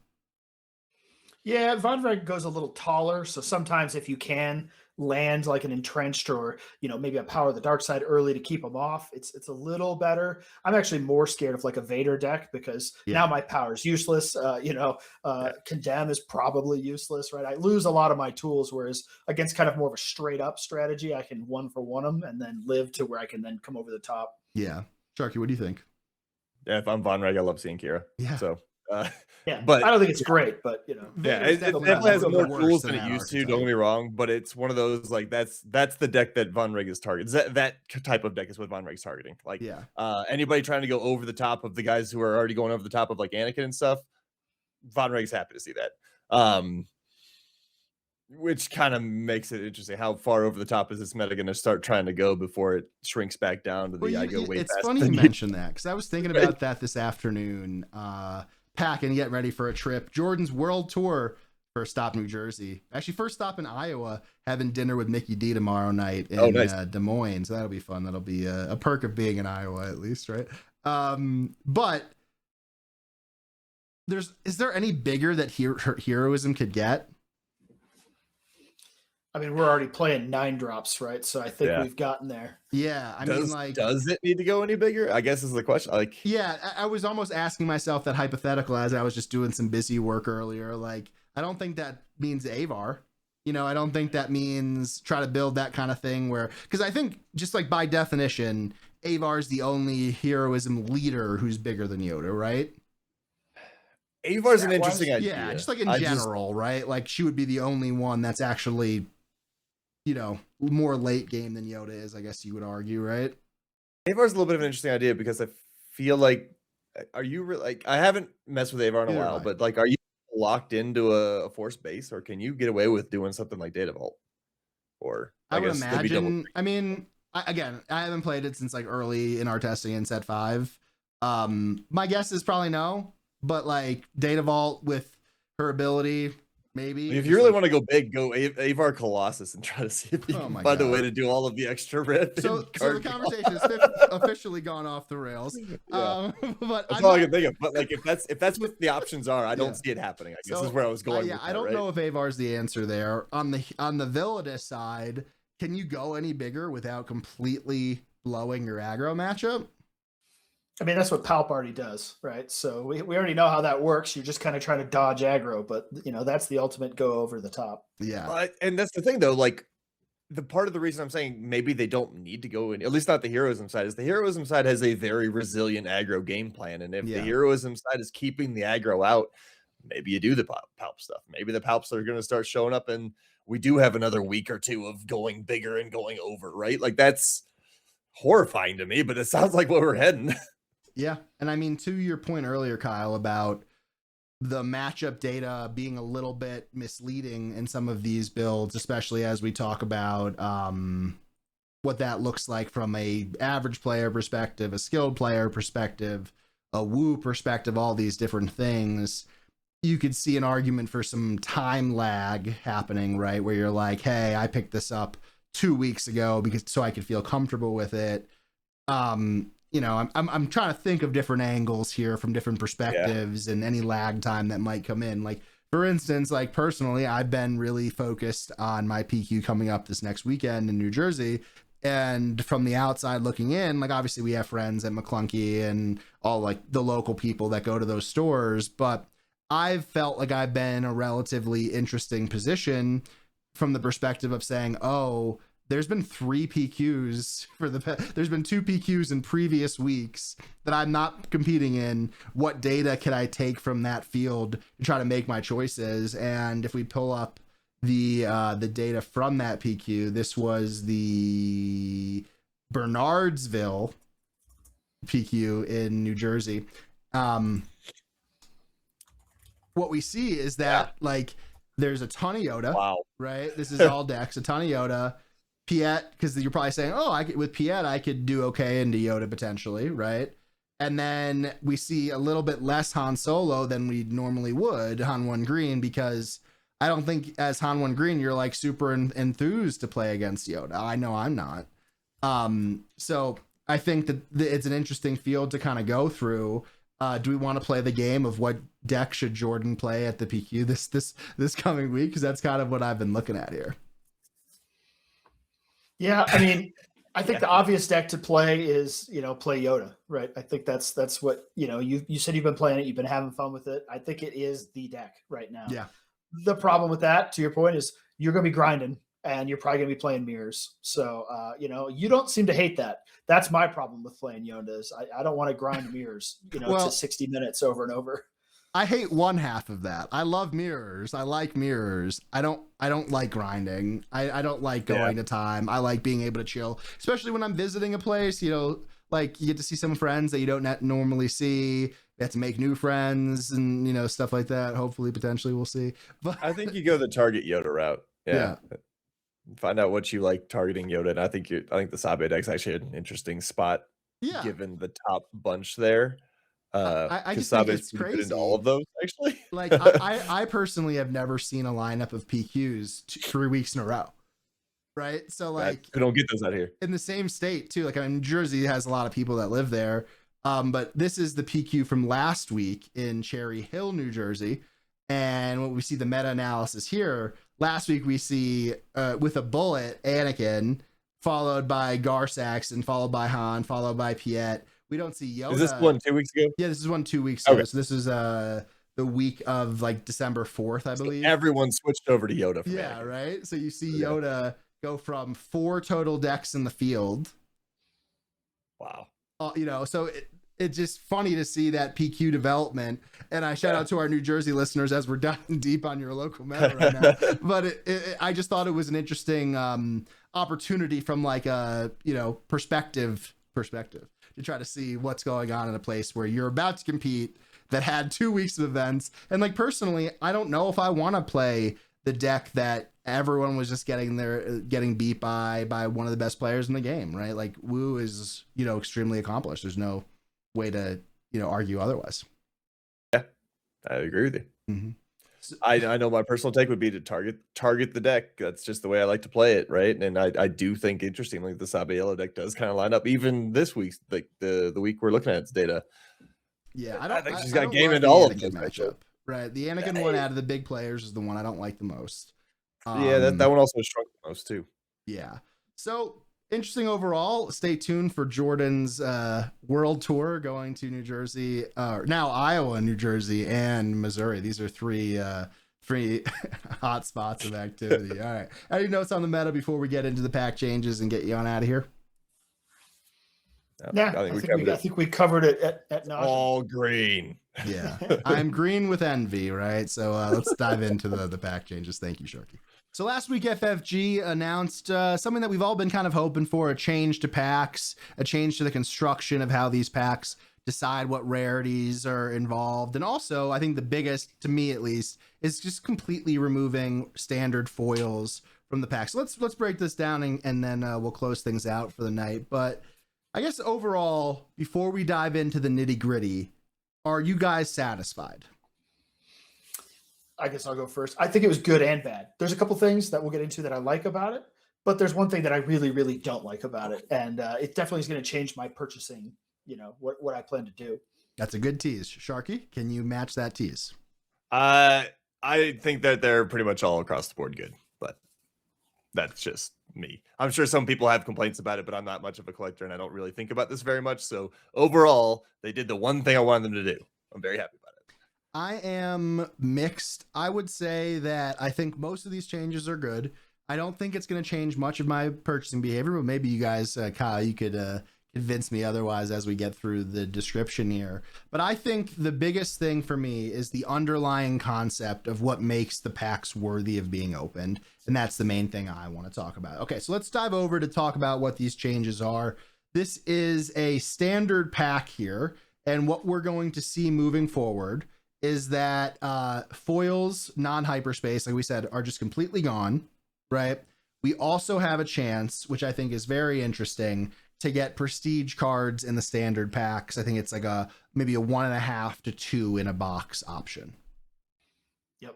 Yeah, Von Reg goes a little taller, so sometimes if you can land like an entrenched or maybe a power of the dark side early to keep them off, it's a little better. I'm actually more scared of like a Vader deck because now my power is useless. Condemn is probably useless, right? I lose a lot of my tools, whereas against kind of more of a straight up strategy, I can 1-for-1 them and then live to where I can then come over the top. Yeah. Sharky, what do you think? Yeah, if I'm Von Reg, I love seeing Kira. Yeah. So yeah, but I don't think it's great, but yeah, it definitely has more tools than it used to. Don't get me wrong, but it's one of those like that's the deck that Von Reg is targeting. That type of deck is what Von Reg's targeting. Like, anybody trying to go over the top of the guys who are already going over the top of like Anakin and stuff, Von Reg's happy to see that. Which kind of makes it interesting. How far over the top is this meta going to start trying to go before it shrinks back down to the I go way It's faster funny you mentioned that because I was thinking about that this afternoon. Packing, getting ready for a trip. Jordan's world tour. First stop New Jersey. Actually, first stop in Iowa. Having dinner with Mickey D tomorrow night in Des Moines. So that'll be fun. That'll be a perk of being in Iowa, at least, right? But is there any bigger that heroism could get? I mean, we're already playing 9-drops, right? So I think we've gotten there. Yeah, I mean, like, does it need to go any bigger? I guess is the question. Like, yeah, I was almost asking myself that hypothetical as I was just doing some busy work earlier. Like, I don't think that means Avar. I don't think that means try to build that kind of thing because I think just like by definition, Avar's the only heroism leader who's bigger than Yoda, right? Avar's an interesting idea. Yeah, just like in general, right? Like she would be the only one that's actually more late game than Yoda is, I guess you would argue, right? Avar's a little bit of an interesting idea because I feel like, are you like, I haven't messed with Avar in a while, but like, are you locked into a force base or can you get away with doing something like Data Vault? Or I would imagine, I mean, I haven't played it since like early in our testing in set 5. My guess is probably no, but like Data Vault with her ability, maybe. If you really want to go big, go Avar Colossus and try to see if you can find a way to do all of the extra red. So the conversation has officially gone off the rails. Yeah. But that's all I can think of. But like, if that's what the options are, I don't see it happening. I guess is where I was going. I don't know if Avar's the answer there. On the Villadus side, can you go any bigger without completely blowing your aggro matchup? I mean, that's what Palp already does, right? So we already know how that works. You're just kind of trying to dodge aggro, but that's the ultimate go over the top. Yeah. And that's the thing though, like the part of the reason I'm saying maybe they don't need to go in, at least not the heroism side, is the heroism side has a very resilient aggro game plan. And if the heroism side is keeping the aggro out, maybe you do the Palp stuff. Maybe the Palps are going to start showing up and we do have another week or two of going bigger and going over, right? Like that's horrifying to me, but it sounds like where we're heading. Yeah. And I mean, to your point earlier, Kyle, about the matchup data being a little bit misleading in some of these builds, especially as we talk about what that looks like from a average player perspective, a skilled player perspective, a woo perspective, all these different things. You could see an argument for some time lag happening, right? Where you're like, hey, I picked this up 2 weeks ago so I could feel comfortable with it. I'm trying to think of different angles here from different perspectives and any lag time that might come in. Like, for instance, like personally, I've been really focused on my PQ coming up this next weekend in New Jersey. And from the outside looking in, like obviously we have friends at McClunky and all like the local people that go to those stores, but I've felt like I've been in a relatively interesting position from the perspective of saying, oh, there's been 3 PQs there's been 2 PQs in previous weeks that I'm not competing in. What data can I take from that field to try to make my choices? And if we pull up the data from that PQ, this was the Bernardsville PQ in New Jersey. What we see is that like there's a ton of Yoda. Wow. Right? This is all decks, a ton of Yoda. Piet, because you're probably saying, oh, with Piet, I could do okay into Yoda potentially, right? And then we see a little bit less Han Solo than we normally would, Han 1 Green, because I don't think as Han 1 Green, you're like super enthused to play against Yoda. I know I'm not. So I think that it's an interesting field to kind of go through. Do we want to play the game of what deck should Jordan play at the PQ this coming week? Because that's kind of what I've been looking at here. Yeah, I mean, I think the obvious deck to play is, play Yoda, right? I think that's what, you said you've been playing it, you've been having fun with it. I think it is the deck right now. Yeah. The problem with that, to your point, is you're going to be grinding and you're probably going to be playing mirrors. So, you don't seem to hate that. That's my problem with playing Yoda is I don't want to grind mirrors, to 60 minutes over and over. I hate one half of that. I love mirrors. I like mirrors. I don't like grinding. I don't like going to time. I like being able to chill, especially when I'm visiting a place, like you get to see some friends that you don't normally see. You have to make new friends and, stuff like that. Hopefully, potentially we'll see. But I think you go the target Yoda route. Yeah. Find out what you like targeting Yoda. And I think the Sabe deck's actually an interesting spot given the top bunch there. I just think it's crazy into all of those actually. Like I personally have never seen a lineup of PQs 3 weeks in a row, right? So like we don't get those out here in the same state too. Like New Jersey has a lot of people that live there, but this is the PQ from last week in Cherry Hill, New Jersey, and what we see the meta analysis here. Last week we see with a bullet Anakin, followed by Garsax, and followed by Han, followed by Piet. We don't see Yoda. Is this one 2 weeks ago? Yeah, this is one 2 weeks ago. So this is the week of like December 4th, I believe. So everyone switched over to Yoda. Yeah, right. So you see Yoda go from 4 total decks in the field. Wow. So it's just funny to see that PQ development. And I shout out to our New Jersey listeners as we're diving deep on your local meta right now. But I just thought it was an interesting opportunity from like a perspective to try to see what's going on in a place where you're about to compete that had 2 weeks of events. And like personally, I don't know if I want to play the deck that everyone was just getting beat by one of the best players in the game, right? Like Wu is, extremely accomplished. There's no way to, argue otherwise. Yeah, I agree with you. Mm-hmm. So, I know my personal take would be to target the deck. That's just the way I like to play it, right? And I do think, interestingly, the Sabe Yellow deck does kind of line up. Even this week's, like the week we're looking at its data. Yeah, I think she's got game into all of them. Matchup. Right, the Anakin one out of the big players is the one I don't like the most. That one also shrunk the most too. Yeah, so interesting overall. Stay tuned for Jordan's world tour going to New Jersey, now Iowa, New Jersey, and Missouri. These are three hot spots of activity. All right. Any notes on the meta before we get into the pack changes and get you on out of here? Yeah, I think we covered it at nauseam. All green. Yeah, I'm green with envy, right? So let's dive into the pack changes. Thank you, Sharky. So last week, FFG announced something that we've all been kind of hoping for, a change to packs, a change to the construction of how these packs decide what rarities are involved. And also, I think the biggest, to me at least, is just completely removing standard foils from the packs. So let's break this down and then we'll close things out for the night. But I guess overall, before we dive into the nitty gritty, are you guys satisfied? I guess I'll go first. I think it was good and bad. There's a couple things that we'll get into that I like about it, but there's one thing that I really, really don't like about it. And it definitely is going to change my purchasing, what I plan to do. That's a good tease. Sharky, can you match that tease? I think that they're pretty much all across the board good, but that's just me. I'm sure some people have complaints about it, but I'm not much of a collector and I don't really think about this very much. So overall, they did the one thing I wanted them to do. I'm very happy about it. I am mixed. I would say that I think most of these changes are good. I don't think it's going to change much of my purchasing behavior, but maybe you guys, Kyle, you could convince me otherwise as we get through the description here. But I think the biggest thing for me is the underlying concept of what makes the packs worthy of being opened. And that's the main thing I want to talk about. Okay, so let's dive over to talk about what these changes are. This is a standard pack here. And what we're going to see moving forward is that foils, non-hyperspace, like we said, are just completely gone, right? We also have a chance, which I think is very interesting, to get prestige cards in the standard packs. I think it's like maybe a 1.5 to 2 in a box option. Yep.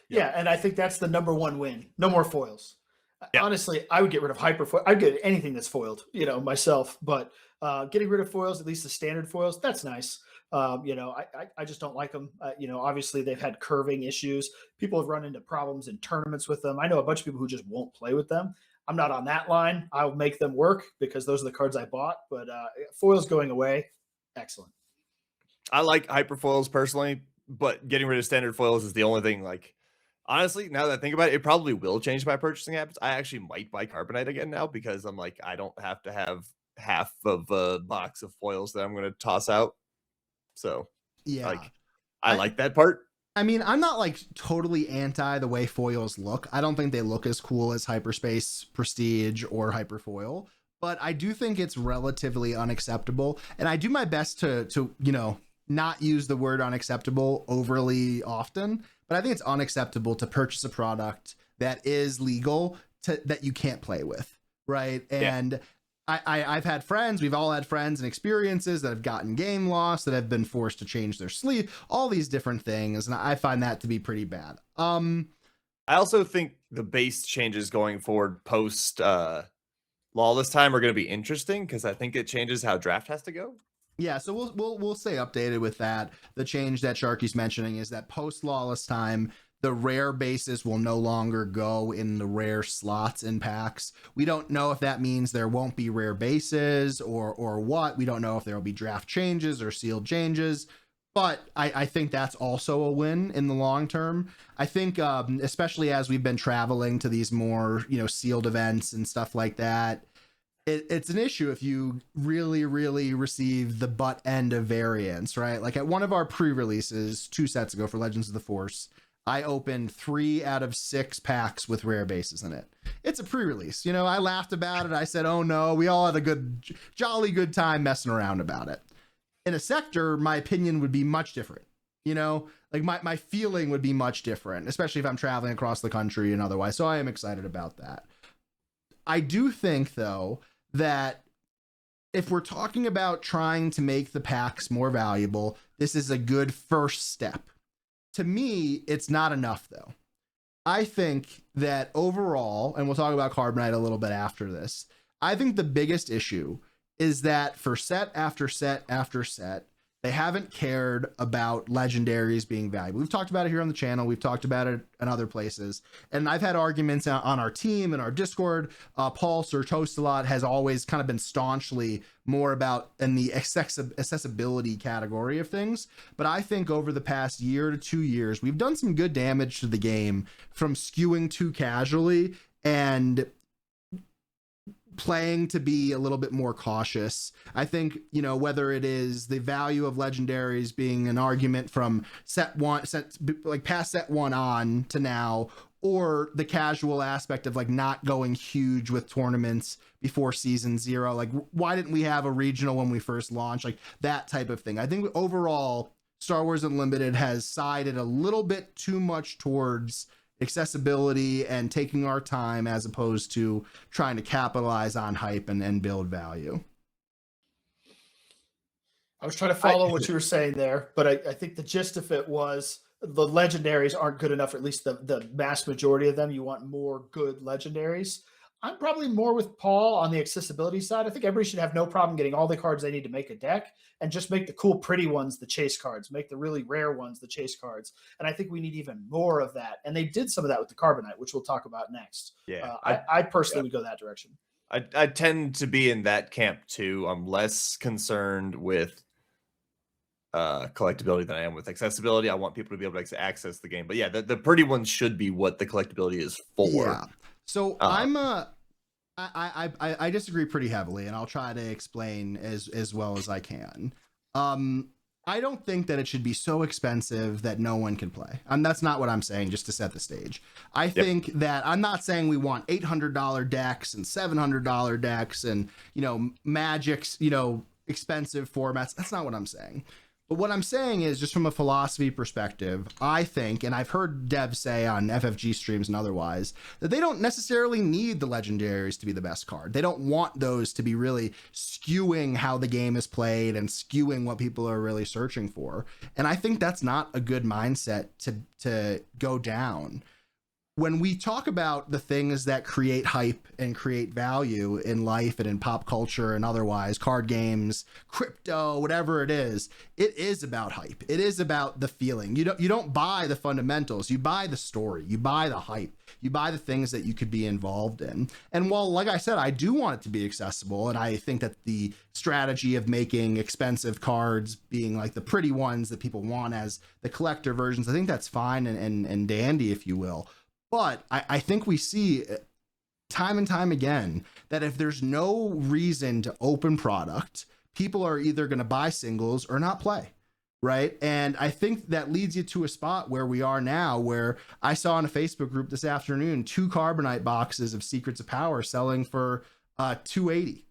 Yeah, and I think that's the number one win. No more foils. Yeah. Honestly, I would get rid of hyperfoil. I'd get anything that's foiled, myself. But getting rid of foils, at least the standard foils, that's nice. I just don't like them. Obviously they've had curving issues. People have run into problems in tournaments with them. I know a bunch of people who just won't play with them. I'm not on that line. I'll make them work because those are the cards I bought. But foils going away, excellent. I like hyperfoils personally, but getting rid of standard foils is the only thing. Like, honestly, now that I think about it, it probably will change my purchasing habits. I actually might buy Carbonite again now because I'm like, I don't have to have half of a box of foils that I'm going to toss out. So, yeah, like, I like that part. I mean, I'm not like totally anti the way foils look. I don't think they look as cool as Hyperspace, Prestige, or Hyperfoil, but I do think it's relatively unacceptable. And I do my best to not use the word unacceptable overly often, but I think it's unacceptable to purchase a product that is legal that you can't play with, right? And I've had friends, we've all had friends and experiences that have gotten game loss, that have been forced to change their sleeve, all these different things, and I find that to be pretty bad. I also think the base changes going forward post Lawless Time are going to be interesting because I think it changes how draft has to go. Yeah, so we'll stay updated with that. The change that Sharky's mentioning is that post Lawless Time, the rare bases will no longer go in the rare slots in packs. We don't know if that means there won't be rare bases or what. We don't know if there will be draft changes or sealed changes, but I think that's also a win in the long term. I think especially as we've been traveling to these more sealed events and stuff like that, it's an issue if you really receive the butt end of variants, right? Like at one of our pre-releases 2 sets ago for Legends of the Force, I opened 3 out of 6 packs with rare bases in it. It's a pre-release. I laughed about it. I said, oh no, we all had a jolly good time messing around about it. In a sector, my opinion would be much different. Like my feeling would be much different, especially if I'm traveling across the country and otherwise. So I am excited about that. I do think though, that if we're talking about trying to make the packs more valuable, this is a good first step. To me, it's not enough, though. I think that overall, and we'll talk about Carbonite a little bit after this, I think the biggest issue is that for set after set after set, they haven't cared about legendaries being valuable. We've talked about it here on the channel. We've talked about it in other places. And I've had arguments on our team and our Discord. Paul Search Host a lot has always kind of been staunchly more about in the accessibility category of things. But I think over the past year to 2 years, we've done some good damage to the game from skewing too casually and playing to be a little bit more cautious. I think, whether it is the value of legendaries being an argument from past set 1 on to now, or the casual aspect of like not going huge with tournaments before season 0. Like, why didn't we have a regional when we first launched? Like that type of thing. I think overall Star Wars Unlimited has sided a little bit too much towards accessibility and taking our time as opposed to trying to capitalize on hype and build value. I was trying to follow what you were saying there, but I think the gist of it was the legendaries aren't good enough, or at least the vast majority of them. You want more good legendaries. I'm probably more with Paul on the accessibility side. I think everybody should have no problem getting all the cards they need to make a deck and just make the cool, pretty ones the chase cards, make the really rare ones the chase cards. And I think we need even more of that. And they did some of that with the Carbonite, which we'll talk about next. Yeah, I personally would go that direction. I tend to be in that camp too. I'm less concerned with collectability than I am with accessibility. I want people to be able to access the game. But yeah, the pretty ones should be what the collectability is for. Yeah. So I disagree pretty heavily, and I'll try to explain as well as I can. I don't think that it should be so expensive that no one can play. And that's not what I'm saying, just to set the stage. I think that I'm not saying we want $800 decks and $700 decks and, Magic's, expensive formats. That's not what I'm saying. But what I'm saying is, just from a philosophy perspective, I think, and I've heard devs say on FFG streams and otherwise, that they don't necessarily need the legendaries to be the best card. They don't want those to be really skewing how the game is played and skewing what people are really searching for. And I think that's not a good mindset to go down. When we talk about the things that create hype and create value in life and in pop culture and otherwise, card games, crypto, whatever it is about hype. It is about the feeling. You don't buy the fundamentals. You buy the story. You buy the hype. You buy the things that you could be involved in. And while, like I said, I do want it to be accessible, and I think that the strategy of making expensive cards being like the pretty ones that people want as the collector versions, I think that's fine and dandy, if you will. But I think we see time and time again that if there's no reason to open product, people are either going to buy singles or not play, right? And I think that leads you to a spot where we are now, where I saw in a Facebook group this afternoon 2 Carbonite boxes of Secrets of Power selling for $280,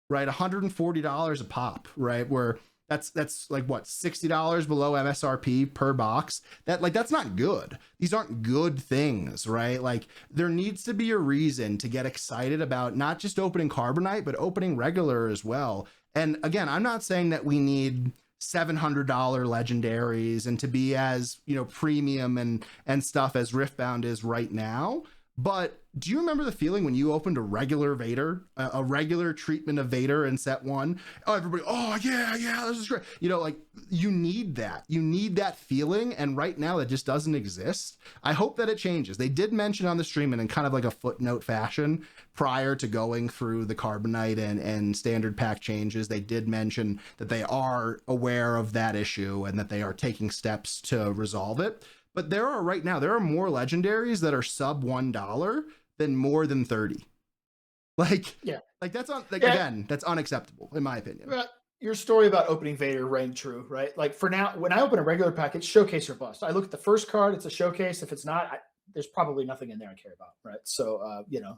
right? $140 a pop, right? Where that's like what, $60 below MSRP per box. That's not good. These aren't good things, right? Like, there needs to be a reason to get excited about not just opening Carbonite, but opening regular as well. And again, I'm not saying that we need $700 legendaries and to be as, premium and stuff as Riftbound is right now. But do you remember the feeling when you opened a regular Vader, a regular treatment of Vader in set 1? Oh, everybody, oh yeah, this is great. You need that. You need that feeling. And right now it just doesn't exist. I hope that it changes. They did mention on the stream, and in kind of like a footnote fashion, prior to going through the Carbonite and standard pack changes, they did mention that they are aware of that issue and that they are taking steps to resolve it. But there are more legendaries that are sub $1 than more than 30. Again, that's unacceptable in my opinion. Your story about opening Vader rang true, right? Like, for now, when I open a regular pack, it's showcase or bust. I look at the first card, it's a showcase. If it's not, there's probably nothing in there I care about, right? So,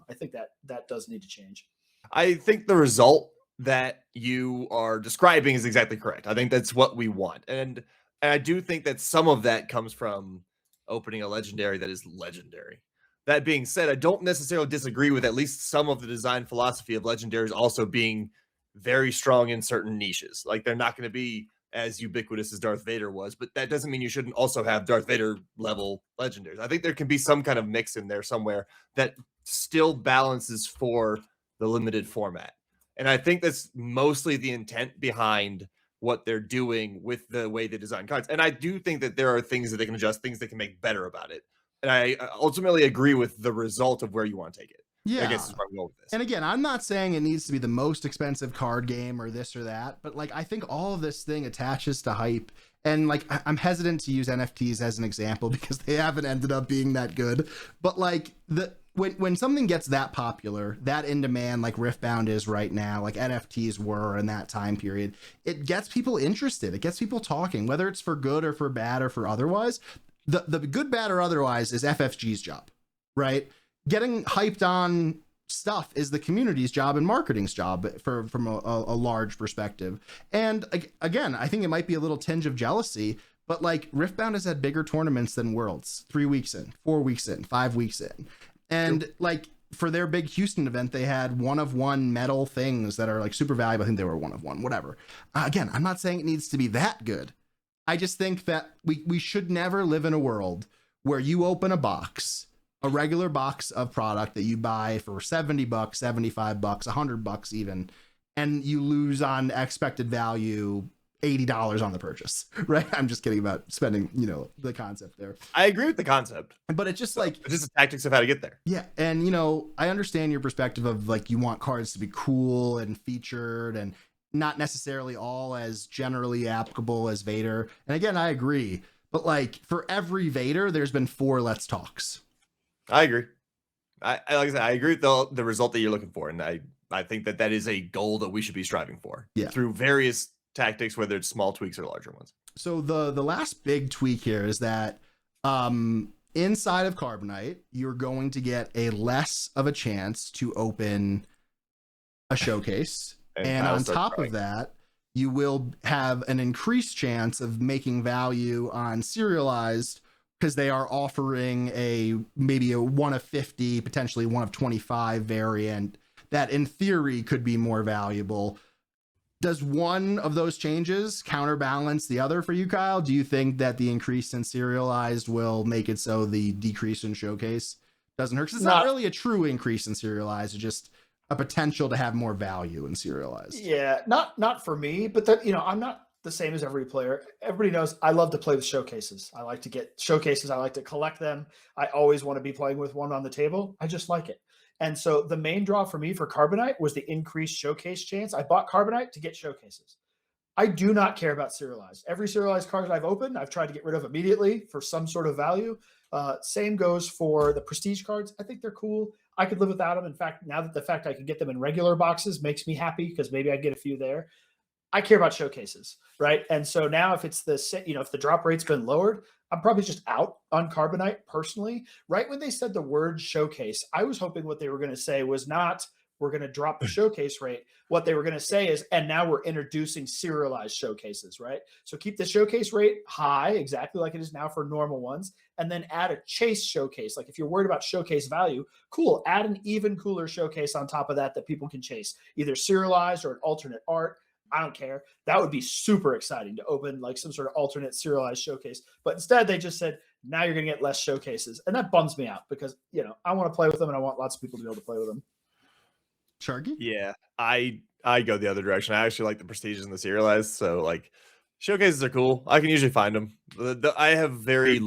I think that does need to change. I think the result that you are describing is exactly correct. I think that's what we want. And I do think that some of that comes from opening a legendary that is legendary. That being said, I don't necessarily disagree with at least some of the design philosophy of legendaries also being very strong in certain niches. Like, they're not going to be as ubiquitous as Darth Vader was, but that doesn't mean you shouldn't also have Darth Vader level legendaries. I think there can be some kind of mix in there somewhere that still balances for the limited format. And I think that's mostly the intent behind what they're doing with the way they design cards. And I do think that there are things that they can adjust, things they can make better about it. And I ultimately agree with the result of where you want to take it. Yeah. I guess is where I'm going with this. And again, I'm not saying it needs to be the most expensive card game or this or that, but I think all of this thing attaches to hype. And I'm hesitant to use NFTs as an example because they haven't ended up being that good. But when something gets that popular, that in demand, like Riftbound is right now, like NFTs were in that time period, it gets people interested. It gets people talking, whether it's for good or for bad or for otherwise. The good, bad, or otherwise is FFG's job, right? Getting hyped on stuff is the community's job and marketing's job from a large perspective. And again, I think it might be a little tinge of jealousy, but Riftbound has had bigger tournaments than Worlds 3 weeks in, 4 weeks in, 5 weeks in. And for their big Houston event, they had 1-of-1 metal things that are super valuable. I think they were 1-of-1, whatever. Again, I'm not saying it needs to be that good. I just think that we should never live in a world where you open a regular box of product that you buy for $70, $75, $100 even, and you lose on expected value $80 on the purchase, right? I'm just kidding about spending, the concept there. I agree with the concept, but it's just it's just the tactics of how to get there. Yeah. And, I understand your perspective of you want cards to be cool and featured, and not necessarily all as generally applicable as Vader. And again, I agree. But like for every Vader, there's been 4 Let's Talks. I agree. I like I said, I agree with the result that you're looking for, and I think that is a goal that we should be striving for. Yeah. Through various tactics, whether it's small tweaks or larger ones. So the last big tweak here is that inside of Carbonite, you're going to get a less of a chance to open a showcase. And on top of that, you will have an increased chance of making value on serialized, because they are offering maybe a 1 of 50, potentially 1 of 25 variant that in theory could be more valuable. Does one of those changes counterbalance the other for you, Kyle? Do you think that the increase in serialized will make it so the decrease in showcase doesn't hurt? Because it's not really a true increase in serialized, it's just a potential to have more value in serialized. Yeah, not for me, but that, I'm not the same as every player. Everybody knows I love to play with showcases. I like to get showcases. I like to collect them. I always want to be playing with one on the table. I just like it. And so the main draw for me for Carbonite was the increased showcase chance. I bought Carbonite to get showcases. I do not care about serialized. Every serialized card that I've opened, I've tried to get rid of immediately for some sort of value. Same goes for the prestige cards. I think they're cool. I could live without them. In fact, now that the fact I can get them in regular boxes makes me happy, because maybe I get a few there. I care about showcases, right? And so now if it's if the drop rate's been lowered, I'm probably just out on Carbonite personally. Right when they said the word showcase, I was hoping what they were going to say was not, we're going to drop the showcase rate. What they were going to say is, and now we're introducing serialized showcases, right? So keep the showcase rate high, exactly like it is now for normal ones, and then add a chase showcase. Like if you're worried about showcase value, cool, add an even cooler showcase on top of that people can chase, either serialized or an alternate art. I don't care. That would be super exciting to open like some sort of alternate serialized showcase. But instead, they just said, now you're going to get less showcases. And that bums me out, because, I want to play with them and I want lots of people to be able to play with them. Sharky? Yeah, I go the other direction. I actually like the prestiges and the serialized. So like showcases are cool. I can usually find them. I have very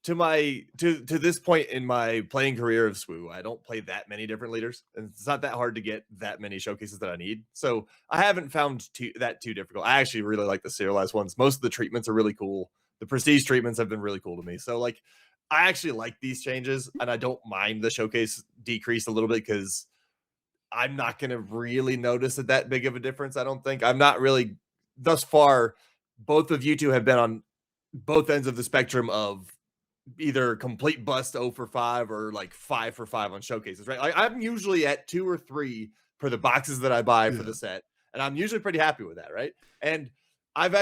to this point in my playing career of SWU, I don't play that many different leaders, and it's not that hard to get that many showcases that I need. So I haven't found that too difficult. I actually really like the serialized ones. Most of the treatments are really cool. The prestige treatments have been really cool to me. So like, I actually like these changes, and I don't mind the showcase decrease a little bit, because I'm not going to really notice that big of a difference. I don't think. I'm not really, thus far, both of you two have been on both ends of the spectrum of either complete bust 0 for 5 or like 5 for 5 on showcases, right? Like I'm usually at 2 or 3 for the boxes that I buy for the set, and I'm usually pretty happy with that, right? And I've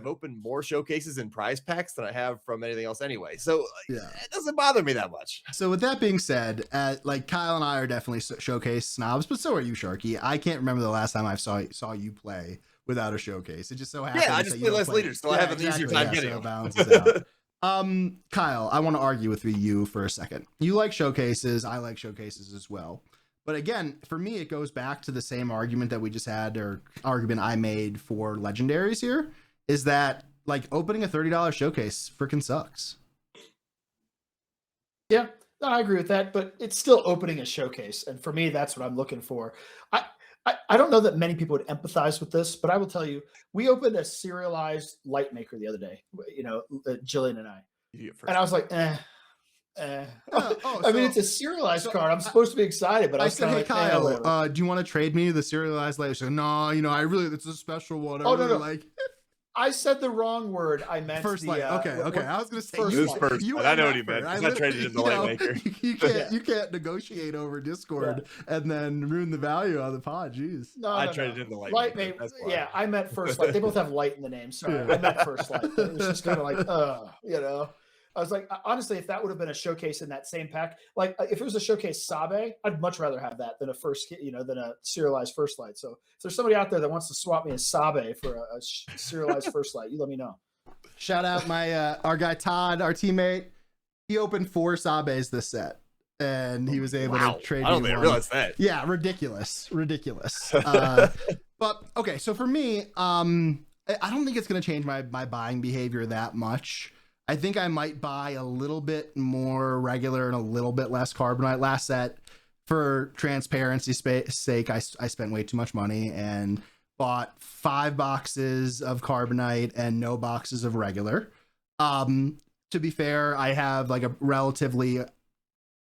opened more showcases in prize packs than I have from anything else anyway. So it doesn't bother me that much. So with that being said, like Kyle and I are definitely showcase snobs, but so are you, Sharky. I can't remember the last time I saw you play without a showcase. It just so happens. Yeah, I just play less leaders, so I have an easier time getting so it them. balances out. Kyle, I want to argue with you for a second. You like showcases. I like showcases as well. But again, for me, it goes back to the same argument that we just had, or argument I made for legendaries here, is that like opening a $30 showcase freaking sucks. Yeah, no, I agree with that, but it's still opening a showcase. And for me, that's what I'm looking for. I don't know that many people would empathize with this, but I will tell you, we opened a serialized light maker the other day, Jillian and I. And I was like, I mean, it's a serialized card. I'm supposed to be excited, but I said, hey, Kyle, do you want to trade me the serialized light? So, no, it's a special one. No. Like. I said the wrong word. I meant first light. Okay. I was going to say first. I know what he meant. I traded in the light maker. You can't negotiate over Discord and then ruin the value of the pod. Jeez. I traded in the light maker. Yeah, I meant first light. They both have light in the name. Sorry, I meant first light. It was just kind of like, I was like, honestly, if that would have been a showcase in that same pack, like if it was a showcase Sabe, I'd much rather have that than than a serialized first light. So if there's somebody out there that wants to swap me a Sabe for a serialized first light, you let me know. Shout out our guy Todd, our teammate. He opened 4 Sabes this set, and he was able to trade. I don't think I realized that. Yeah, ridiculous. But okay, so for me, I don't think it's going to change my buying behavior that much. I think I might buy a little bit more regular and a little bit less Carbonite. Last set, for transparency's sake, I spent way too much money, and bought 5 boxes of Carbonite and no boxes of regular. To be fair, I have like a relatively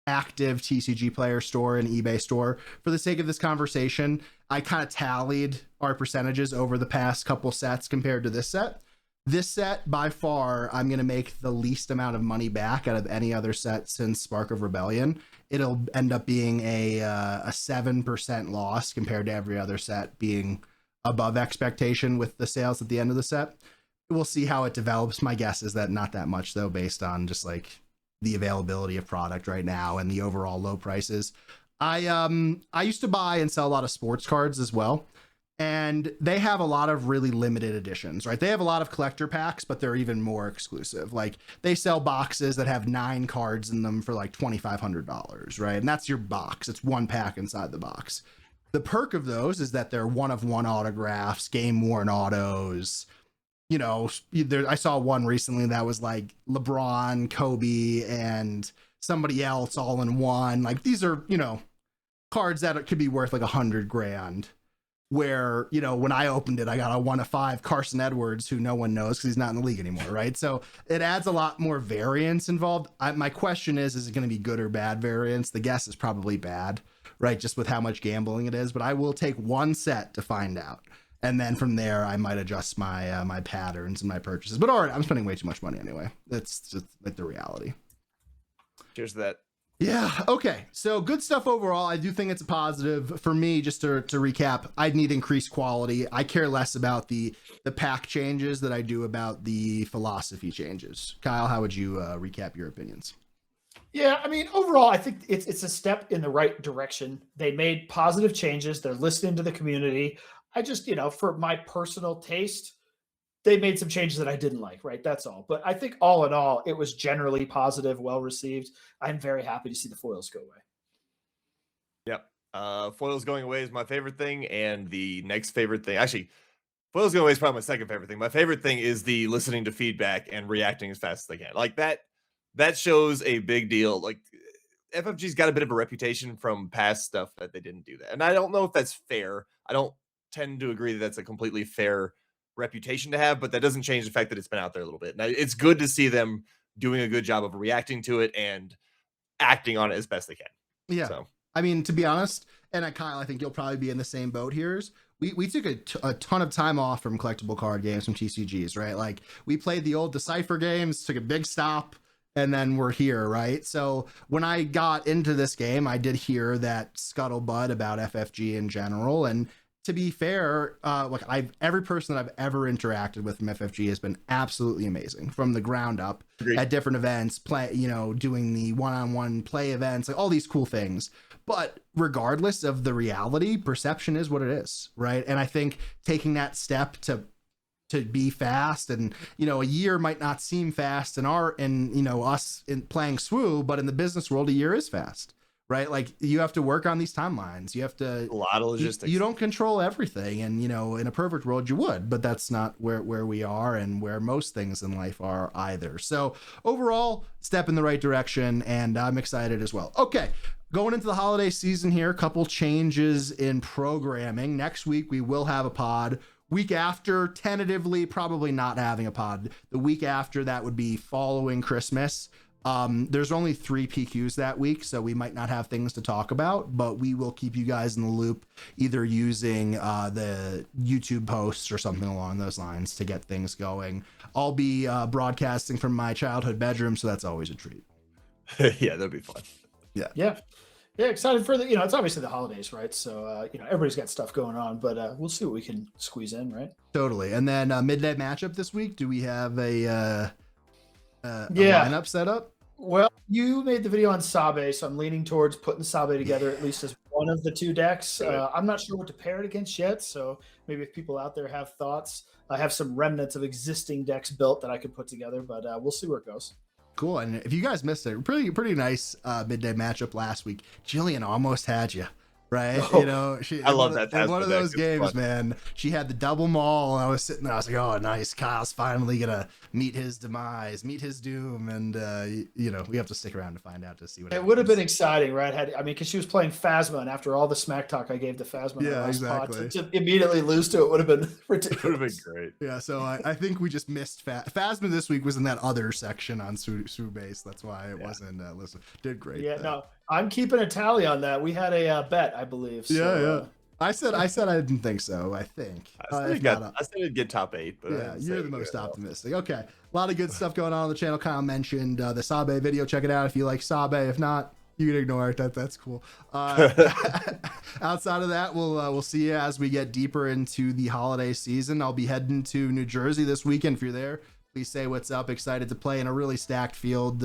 active TCG player store and eBay store. For the sake of this conversation, I kind of tallied our percentages over the past couple sets compared to this set. This set, by far, I'm going to make the least amount of money back out of any other set since Spark of Rebellion. It'll end up being a 7% loss compared to every other set being above expectation with the sales at the end of the set. We'll see how it develops. My guess is that not that much, though, based on just like the availability of product right now and the overall low prices. I used to buy and sell a lot of sports cards as well. And they have a lot of really limited editions, right? They have a lot of collector packs, but they're even more exclusive. Like they sell boxes that have 9 cards in them for like $2,500, right? And that's your box. It's one pack inside the box. The perk of those is that they're one of one autographs, game worn autos. You know, I saw one recently that was like LeBron, Kobe, and somebody else all in one. Like these are, you know, cards that could be worth like $100,000. Where, you know, when I opened it, I got a 1 of 5 Carson Edwards, who no one knows because he's not in the league anymore, right? So it adds a lot more variance involved. My question is it going to be good or bad variance? The guess is probably bad, right? Just with how much gambling it is. But I will take one set to find out. And then from there, I might adjust my my patterns and my purchases. But all right, I'm spending way too much money anyway. That's just like the reality. Cheers to that. Yeah. Okay. So good stuff overall. I do think it's a positive for me. Just to recap, I'd need increased quality. I care less about the pack changes that I do about the philosophy changes. Kyle, how would you recap your opinions? Yeah, I mean, overall, I think it's a step in the right direction. They made positive changes. They're listening to the community. I just, you know, for my personal taste, they made some changes that I didn't like, right? That's all. But I think all in all, it was generally positive, well received. I'm very happy to see the foils go away. Yep. Foils going away is my favorite thing. And the next favorite thing, actually, foils going away is probably my second favorite thing. My favorite thing is the listening to feedback and reacting as fast as they can. Like that shows a big deal. Like FFG's got a bit of a reputation from past stuff that they didn't do that. And I don't know if that's fair. I don't tend to agree that that's a completely fair reputation to have, but that doesn't change the fact that it's been out there a little bit. Now it's good to see them doing a good job of reacting to it and acting on it as best they can. Yeah. So I mean, to be honest, and Kyle, I think you'll probably be in the same boat here. We took a ton of time off from collectible card games, from TCGs, right? Like we played the old Decipher games, took a big stop, and then we're here, right? So when I got into this game, I did hear that scuttlebutt about FFG in general, and to be fair, like every person that I've ever interacted with from FFG has been absolutely amazing from the ground up. Agreed. At different events, doing the one-on-one play events, like all these cool things. But regardless of the reality, perception is what it is, right? And I think taking that step to be fast, and a year might not seem fast in us in playing SWU, but in the business world, a year is fast. Right? Like you have to work on these timelines. You have to, a lot of logistics. You don't control everything. And, in a perfect world you would, but that's not where we are and where most things in life are either. So overall, step in the right direction, and I'm excited as well. Okay. Going into the holiday season here, a couple changes in programming. Next week, we will have a pod. Week after, tentatively, probably not having a pod. The week after that would be following Christmas. There's only 3 PQs that week, so we might not have things to talk about, but we will keep you guys in the loop, either using the YouTube posts or something along those lines to get things going. I'll be broadcasting from my childhood bedroom, so that's always a treat. Yeah, that'd be fun. Yeah. Excited for it's obviously the holidays, right? So, everybody's got stuff going on, but we'll see what we can squeeze in, right? Totally. And then midnight matchup this week. Do we have a lineup set up? Well, you made the video on Sabe, so I'm leaning towards putting Sabe together at least as one of the 2 decks. I'm not sure what to pair it against yet, so maybe if people out there have thoughts, I have some remnants of existing decks built that I could put together, but we'll see where it goes. Cool. And if you guys missed it, pretty nice midday matchup last week. Jillian almost had you. right? Oh, You know, I love that in one of Phasma deck. those It's games, fun. man. She had the double maul, and I was sitting there. I was like, "Oh, nice! Kyle's finally gonna meet his demise, meet his doom." And you know, we have to stick around to find out to see what it would have been happens. exciting, right? because she was playing Phasma, and after all the smack talk I gave to Phasma in our Yeah, last pod, exactly. to immediately lose to it would have been It would have been ridiculous. great. Yeah, so I think we just missed Phasma this week was in that other section on Base. That's why it wasn't listen. Did great. Yeah, though. no, I'm keeping a tally on that. We had a bet, I believe. So, Yeah. I said I didn't think so. I think. If not, I said it'd get top 8, but yeah, you're the most optimistic. Okay, a lot of good stuff going on the channel. Kyle mentioned the Sabe video. Check it out if you like Sabe. If not, you can ignore it. That's cool. Outside of that, we'll see you as we get deeper into the holiday season. I'll be heading to New Jersey this weekend. If you're there, please say what's up. Excited to play in a really stacked field.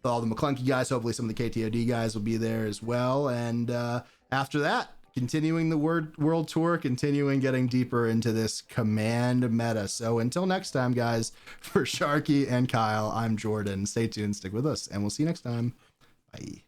All the McClunky guys, hopefully some of the KTOD guys will be there as well. And after that, continuing the world tour, continuing getting deeper into this command meta. So until next time, guys, for Sharky and Kyle, I'm Jordan. Stay tuned, stick with us, and we'll see you next time. Bye.